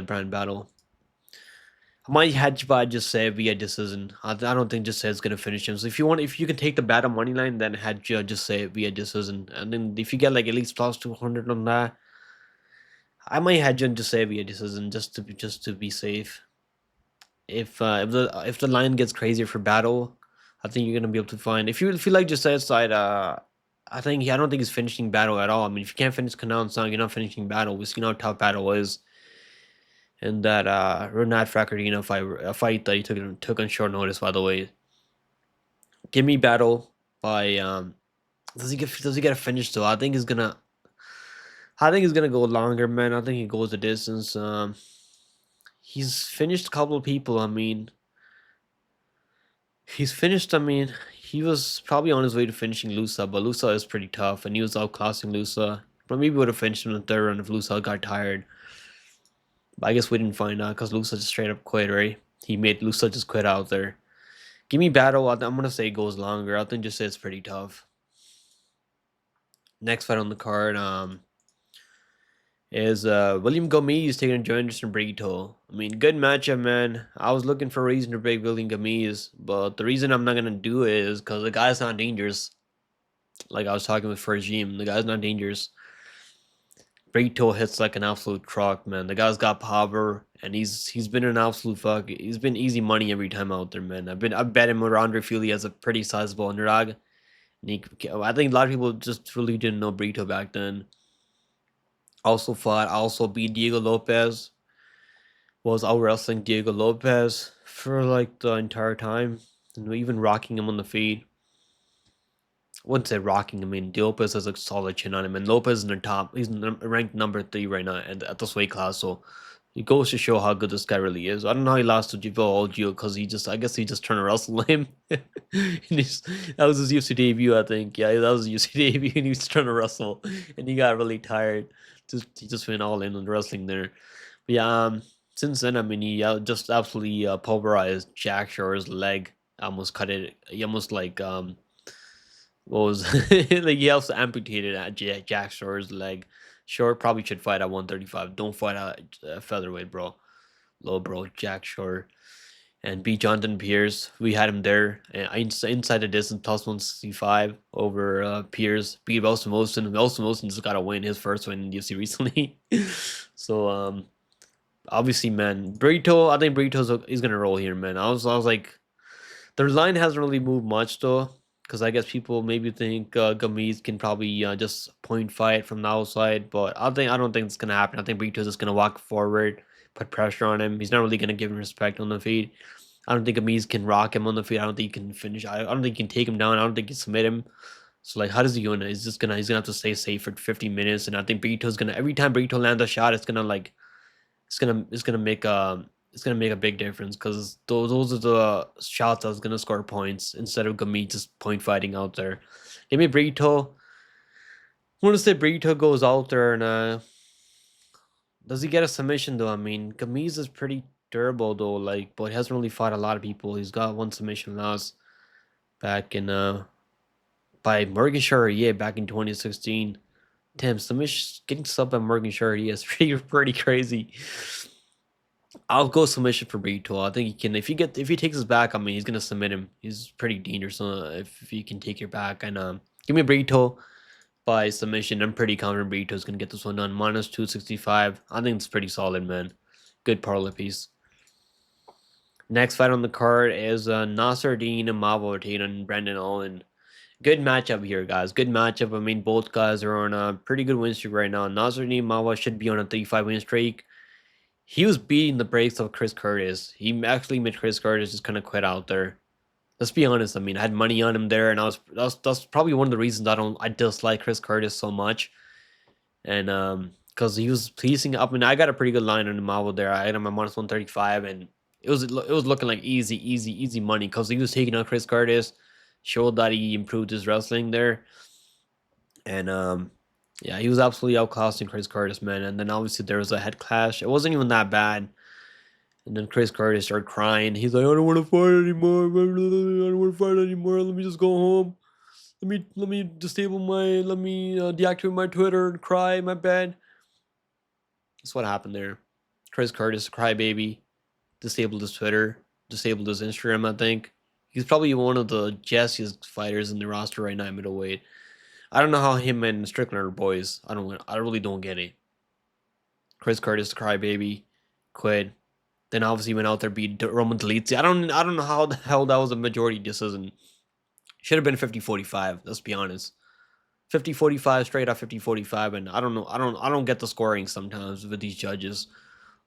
Bryan Battle. I might hedge by just say via decision. I don't think just say it's gonna finish him. So if you can take the Battle money line, then hedge just say via decision. And then if you get like at least plus 200 on that, I might hedge and just say via decision just to be safe. If the line gets crazier for Battle, I think you're gonna be able to find if you like just say side. I don't think he's finishing Battle at all. I mean, if you can't finish Kanan Song, you're not finishing Battle. We see how tough Battle is. And that Renat Fracardino fight that he took on short notice, by the way. Give me Battle by does he get a finish though? I think he's gonna go longer, man. I think he goes the distance. He's finished a couple of people. I mean, he was probably on his way to finishing Lusa, but Lusa is pretty tough, and he was outclassing Lusa. But maybe would have finished him in the third round if Lusa got tired. But I guess we didn't find out because Lusa just straight up quit, right? He made Lusa just quit out there. Give me Battle. I'm going to say it goes longer. I think just say it's pretty tough. Next fight on the card is William Gomis taking on Joanderson Brito. I mean, good matchup, man. I was looking for a reason to break William Gomis, but the reason I'm not going to do it is because the guy's not dangerous. Like I was talking with First Ziam, the guy's not dangerous. Brito hits like an absolute truck, man. The guy's got power, and he's been an absolute fuck. He's been easy money every time out there, man. I bet him with Andre Fili as a pretty sizable underdog. And I think a lot of people just really didn't know Brito back then. Also beat Diego Lopez. Was out wrestling Diego Lopez for like the entire time, and even rocking him on the feet. I wouldn't say rocking. I mean, Lopez has a solid chin on him, and Lopez is in the top. He's ranked number 3 right now at this weight class. So It goes to show how good this guy really is. I don't know how he lost to Gio because I guess he just turned to wrestle him. That was his UFC debut, I think. Yeah, that was his UFC debut, and he was trying to wrestle, and he got really tired. He just went all in on the wrestling there. But yeah, since then, I mean, he just absolutely pulverized Jack Shore's leg. Almost cut it. He almost what was like he also amputated at Jack Shore's leg. Shore probably should fight at 135. Don't fight at featherweight, bro. Low, bro. Jack Shore and beat Jonathan Pierce. We had him there inside the distance plus 165 over Pierce. Beat Wilson Wilson. Wilson Wilson just got a win, his first win in UFC recently. So obviously, man, Burrito. I think he's gonna roll here, man. I was like, the line hasn't really moved much though. Because I guess people maybe think Gomis can probably just point fight from the outside, but I don't think it's gonna happen. I think Brito's just gonna walk forward, put pressure on him. He's not really gonna give him respect on the feet. I don't think Gomis can rock him on the feet. I don't think he can finish. I don't think he can take him down. I don't think he can submit him. So like, how does he gonna? He's gonna have to stay safe for 50 minutes, and I think Brito's gonna every time Brito lands a shot, it's gonna make a big difference because those are the shots that's gonna score points instead of Gomis just point fighting out there. Give me Brito. I want to say Brito goes out there and does he get a submission though? I mean, Gomis is pretty durable though, like, but he hasn't really fought a lot of people. He's got one submission loss back in by Morgan Charriere back in 2016. Damn, submission getting subbed by Morgan Charriere is pretty crazy. I'll go submission for Brito. I think he can if he takes his back. I mean, he's gonna submit him. He's pretty dangerous if he can take your back. And give me Brito by submission. I'm pretty confident Brito's gonna get this one done. Minus 265. I think it's pretty solid, man. Good parlay piece. Next fight on the card is Nasruddin Imavov and Brendan Allen. Good matchup here, guys. Good matchup. I mean, both guys are on a pretty good win streak right now. Nasruddin Imavov should be on a 35 win streak. He was beating the brakes of Chris Curtis. He actually made Chris Curtis just kind of quit out there. Let's be honest. I mean, I had money on him there, and that's probably one of the reasons I dislike Chris Curtis so much. And because he was pleasing. I mean, I got a pretty good line on the Marvel there. I had him at minus 135, and it was looking like easy money because he was taking on Chris Curtis, showed that he improved his wrestling there, and yeah, he was absolutely outclassing Chris Curtis, man. And then obviously there was a head clash. It wasn't even that bad. And then Chris Curtis started crying. He's like, I don't want to fight anymore. I don't want to fight anymore. Let me just go home. Let me deactivate my Twitter and cry in my bed. That's what happened there. Chris Curtis, crybaby, disabled his Twitter, disabled his Instagram, I think. He's probably one of the jazziest fighters in the roster right now, middleweight. I don't know how him and Strickland are boys. I really don't get it. Chris Curtis, crybaby, quit. Then obviously went out there beat Roman Dolidze. I don't know how the hell that was a majority decision. Should have been 50-45. Let's be honest. 50-45, straight up 50-45, and I don't get the scoring sometimes with these judges.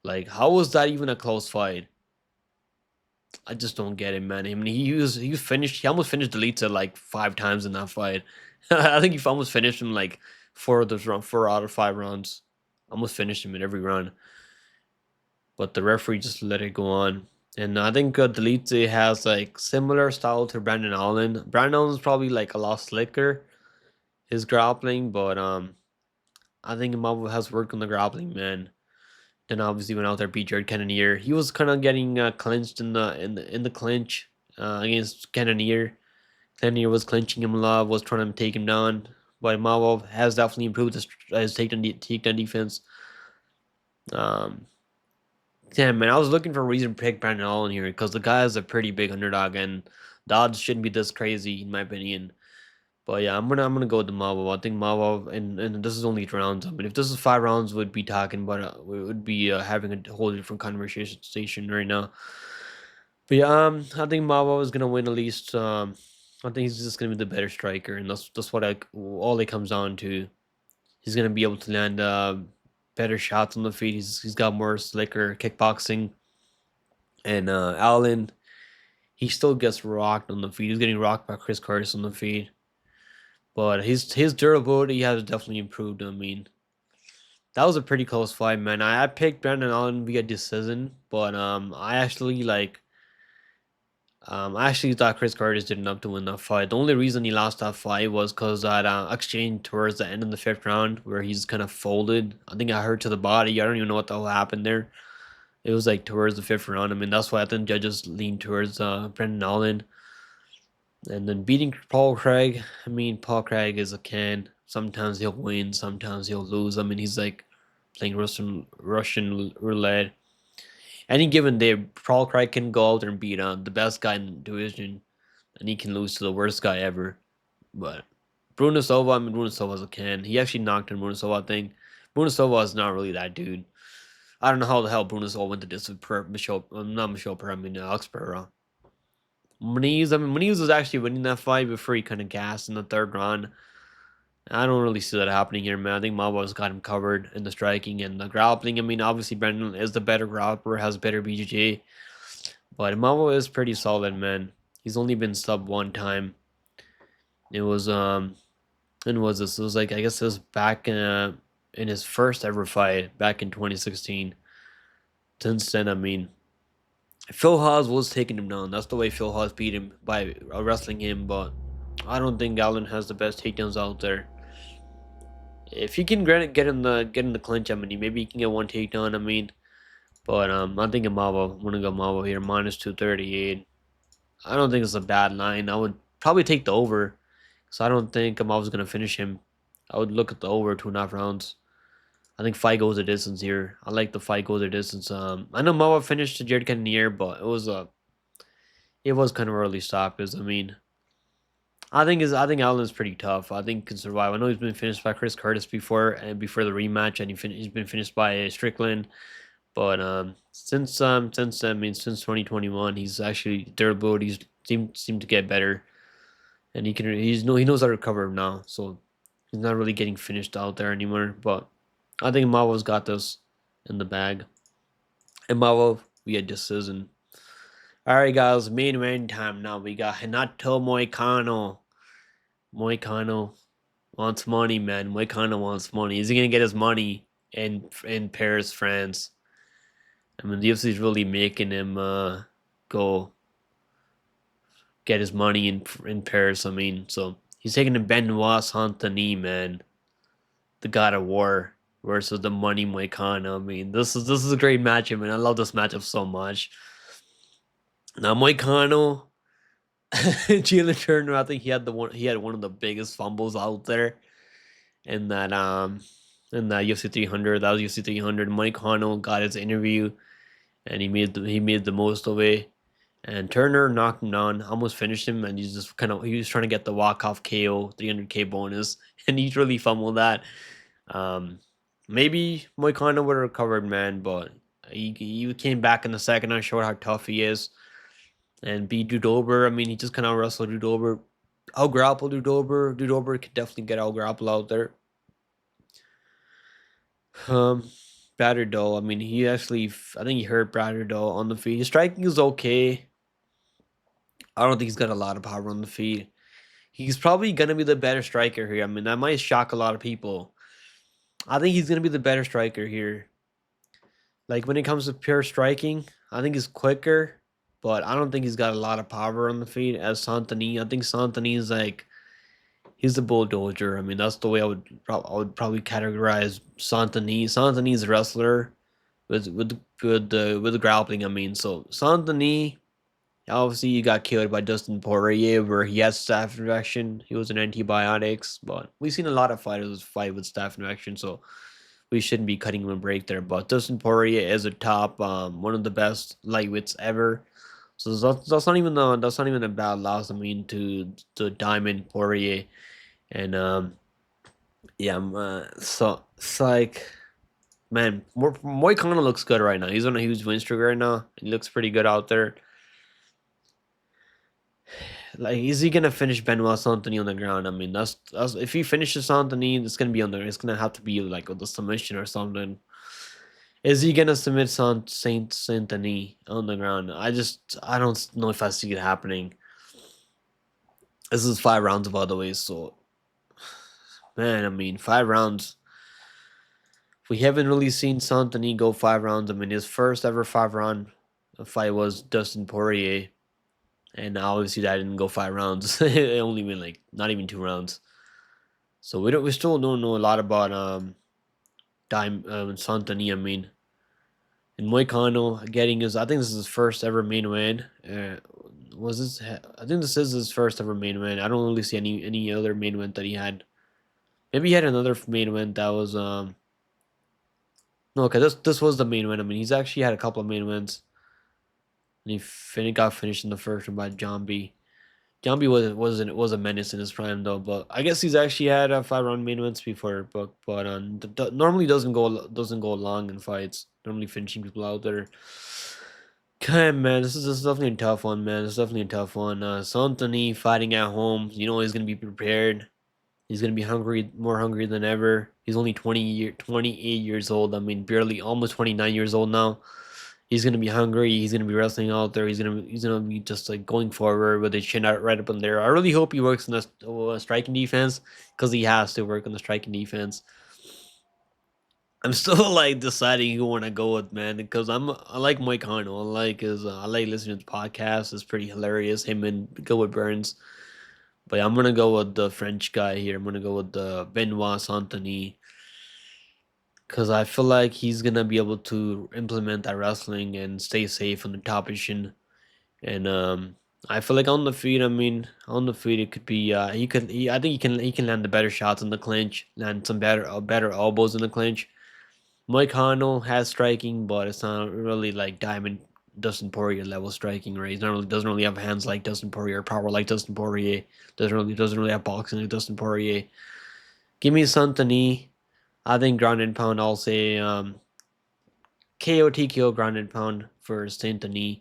Like, how was that even a close fight? I just don't get it, man. I mean, he was finished. He almost finished Dolidze like 5 times in that fight. I think he almost finished him like 4 out of 5 rounds. Almost finished him in every round. But the referee just let it go on. And I think Dolidze has like similar style to Brandon Allen. Brandon Allen's probably like a lot slicker, his grappling, but I think Imavov has worked on the grappling, man. Then obviously went out there beat Jared Cannonier. He was kind of getting clinched in the clinch against Cannonier. Cannonier was clinching him a lot, was trying to take him down. But Imavov has definitely improved his takedown defense. Damn, man, I was looking for a reason to pick Brandon Allen here because the guy is a pretty big underdog and the odds shouldn't be this crazy in my opinion. But yeah, I'm gonna go with the Imavov. I think Imavov, and this is only 8 rounds. I mean, if this is 5 rounds, we'd be talking about we would be having a whole different conversation right now. But yeah, I think Imavov is gonna win at least. I think he's just gonna be the better striker, and that's what all it comes down to. He's gonna be able to land better shots on the feet. He's got more slicker kickboxing, and Allen, he still gets rocked on the feet. He's getting rocked by Chris Curtis on the feet. But his durability has definitely improved. I mean, That was a pretty close fight, man. I picked Brendan Allen via decision, but I actually thought Chris Curtis did enough to win that fight. The only reason he lost that fight was because that exchange towards the end of the 5th round where he's kind of folded. I think I hurt to the body. I don't even know what the hell happened there. It was like towards the 5th round. I mean, that's why I think judges lean towards Brendan Allen. And then beating Paul Craig. I mean, Paul Craig is a can. Sometimes he'll win, sometimes he'll lose. I mean, he's like playing Russian roulette. Any given day, Paul Craig can go out there and beat the best guy in the division, and he can lose to the worst guy ever. But Bruno Silva, I mean, Bruno Silva's a can. He actually knocked in Bruno Silva, I think. Bruno Silva is not really that dude. I don't know how the hell Bruno Silva went to this with not Michelle Pereira, I mean, Alex Pereira. Muniz was actually winning that fight before he kind of gassed in the 3rd round. I don't really see that happening here, man. I think Malva's got him covered in the striking and the grappling. I mean, obviously, Brendan is the better grappler, has better BJJ. But Malva is pretty solid, man. He's only been sub 1 time. It was, when was this? It was like, I guess it was back in his first ever fight, back in 2016. Since then, I mean, Phil Haas was taking him down. That's the way Phil Haas beat him, by wrestling him. But I don't think Allen has the best takedowns out there. If he can get in the clinch, I mean, maybe he can get 1 takedown. I mean, but I'm thinking Malva. I'm gonna go Malva here, minus 238. I don't think it's a bad line. I would probably take the over, so I don't think Malva's gonna finish him. I would look at the over 2.5 rounds. I think fight goes the distance here. I like the fight goes the distance. I know Malva finished Jared Cannonier, but it was kind of early stoppage. I mean, I think Allen's pretty tough. I think he can survive. I know he's been finished by Chris Curtis before and before the rematch, and he's been finished by Strickland. But since 2021, he's actually durability seemed to get better, and he knows how to recover now. So he's not really getting finished out there anymore. But I think Malva's got this in the bag, and Malva we had decision. Alright, guys, main event time now. We got Renato Moicano. Moicano wants money, man. Moicano wants money. Is he gonna get his money in Paris, France? I mean, the UFC is really making him go get his money in Paris. I mean, so he's taking Benoit Saint-Denis, man, the God of War, versus the Money Moicano. I mean, this is a great matchup, man. I love this matchup so much. Now Moicano, Jalen Turner, I think he had one of the biggest fumbles out there in that UFC 300. That was UFC 300. Moicano got his interview, and he made the most of it. And Turner knocked him down, almost finished him, and he was trying to get the walk-off KO 300K bonus, and he really fumbled that. Maybe Moicano would have recovered, man, but he came back in the second and showed how tough he is. And beat Dudober. I mean, he just kind of wrestled Dudober. Out-grapple Dudober. Dudober could definitely get out-grapple out there. Battered though. I mean, I think he hurt Battered though on the feet. His striking is okay. I don't think he's got a lot of power on the feet. He's probably going to be the better striker here. I mean, that might shock a lot of people. I think he's going to be the better striker here. Like, when it comes to pure striking, I think he's quicker. But I don't think he's got a lot of power on the feet as Saint-Denis. I think Saint-Denis is he's a bulldozer. I mean, that's the way I would probably categorize Saint-Denis. Saint-Denis is a wrestler with the grappling. I mean, so Saint-Denis, obviously, he got killed by Dustin Poirier, where he had staph infection. He was on antibiotics, but we've seen a lot of fighters fight with staph infection, so we shouldn't be cutting him a break there. But Dustin Poirier is a top, one of the best lightweights ever. So that's not even a bad loss. I mean, to Diamond Poirier, and so it's like, man, Moicano looks good right now. He's on a huge win streak right now. He looks pretty good out there. Like, is he gonna finish Benoit Saint-Denis on the ground? I mean, that's if he finishes Saint-Denis, it's gonna have to be like with a submission or something. Is he gonna submit Saint-Denis on the ground? I don't know if I see it happening. This is 5 rounds, by the way, so man, I mean, 5 rounds. We haven't really seen Saint-Denis go 5 rounds. I mean, his first ever 5 round fight was Dustin Poirier, and obviously that didn't go 5 rounds. It only went like not even 2 rounds. So we still don't know a lot about Saint-Denis. I mean, and Moicano getting his, I think this is his first ever main win. Was this? I think this is his first ever main win. I don't really see any other main win that he had. Maybe he had another main win that was no, okay, this was the main win. I mean, he's actually had a couple of main wins, and got finished in the first one by John B. John B was a menace in his prime though, but I guess he's actually had 5 round main wins before. But normally doesn't go long in fights. Normally finishing people out there. Okay, man, this is definitely a tough one, man. It's definitely a tough one. Saint-Denis fighting at home. You know he's gonna be prepared. He's gonna be hungry, more hungry than ever. He's only 28 years old. I mean, barely, almost 29 years old now. He's gonna be hungry. He's gonna be wrestling out there. He's gonna be just like going forward with his chin out right up in there. I really hope he works in the striking defense, because he has to work on the striking defense. I'm still like deciding who I want to go with, man, because I like Moicano. I like listening to his podcast. It's pretty hilarious. Him and Gilbert Burns. But I'm gonna go with the French guy here. I'm gonna go with the Benoit Saint-Denis, because I feel like he's gonna be able to implement that wrestling and stay safe on the top position. And I feel like on the feet, I mean, on the feet, it could be I think he can land the better shots in the clinch, land some better elbows in the clinch. Moicano has striking, but it's not really like diamond Dustin Poirier level striking, right? He doesn't really have hands like Dustin Poirier, power like Dustin Poirier. Doesn't really have boxing like Dustin Poirier. Give me Saint-Denis. I think ground and pound. I'll say KO TKO ground and pound for Saint-Denis.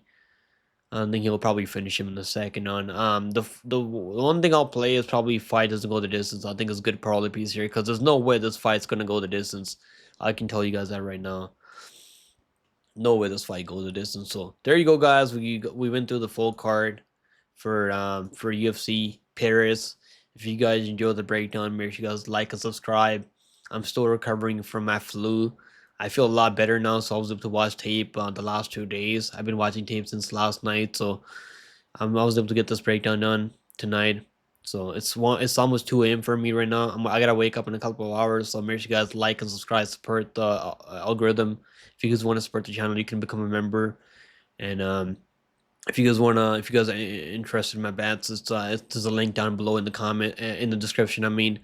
I think he'll probably finish him in the second on. The one thing I'll play is probably fight doesn't go the distance. I think it's a good parlay piece here, because there's no way this fight's gonna go the distance. I can tell you guys that right now. No way this fight goes the distance. So there you go, guys. We went through the full card for UFC Pérez. If you guys enjoyed the breakdown, make sure you guys like and subscribe. I'm still recovering from my flu. I feel a lot better now, so I was able to watch tape the last 2 days. I've been watching tape since last night, so I was able to get this breakdown done tonight. So it's almost 2 a.m. for me right now. I gotta wake up in a couple of hours, so make sure you guys like and subscribe, support the algorithm. If you guys want to support the channel, you can become a member. And if you guys are interested in my bets, there's a link down below in the in the description. I mean,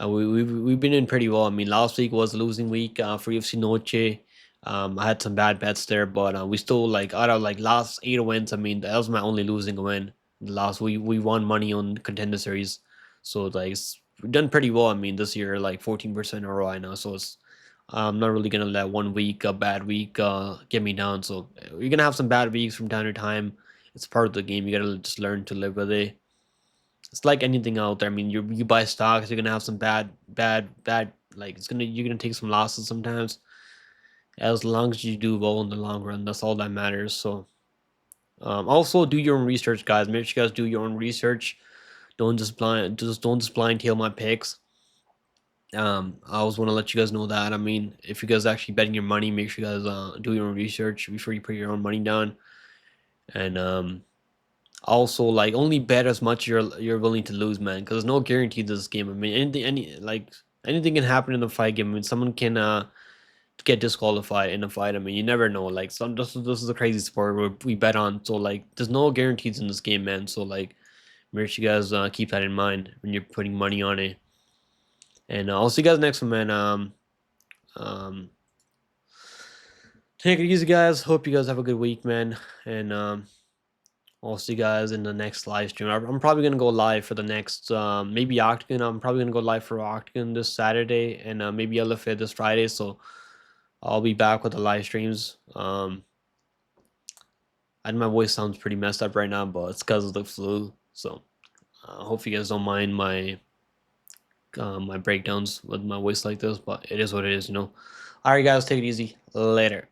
we've been in pretty well. I mean, last week was a losing week for UFC Noche. I had some bad bets there, but we still, like, out of like last 8 wins, I mean, that was my only losing win. Last we won money on Contender Series, so like we've done pretty well. I mean, this year like 14% ROI now, so I'm not really gonna let one week, a bad week, get me down. So you're gonna have some bad weeks from time to time. It's part of the game. You gotta just learn to live with it. It's like anything out there. I mean, you buy stocks, you're gonna have some bad. Like you're gonna take some losses sometimes. As long as you do well in the long run, that's all that matters. So also do your own research, guys. Make sure you guys do your own research. Don't just blind tail my picks. I always want to let you guys know that. I mean, if you guys are actually betting your money, make sure you guys do your own research before you put your own money down. And also, like, only bet as much you're willing to lose, man, because there's no guarantee to this game. I mean, anything can happen in the fight game. I mean, someone can get disqualified in a fight. I mean, you never know. Like, this is a crazy sport where we bet on. So like, there's no guarantees in this game, man. So like, make sure you guys keep that in mind when you're putting money on it. And I'll see you guys next one, man. Take it easy, guys. Hope you guys have a good week, man. And I'll see you guys in the next live stream. I'm probably gonna go live for the next maybe Octagon. I'm probably gonna go live for Octagon this Saturday, and maybe LFA this Friday. So I'll be back with the live streams. And my voice sounds pretty messed up right now, but it's because of the flu. So hope you guys don't mind my breakdowns with my voice like this, but it is what it is, you know. All right, guys, take it easy. Later.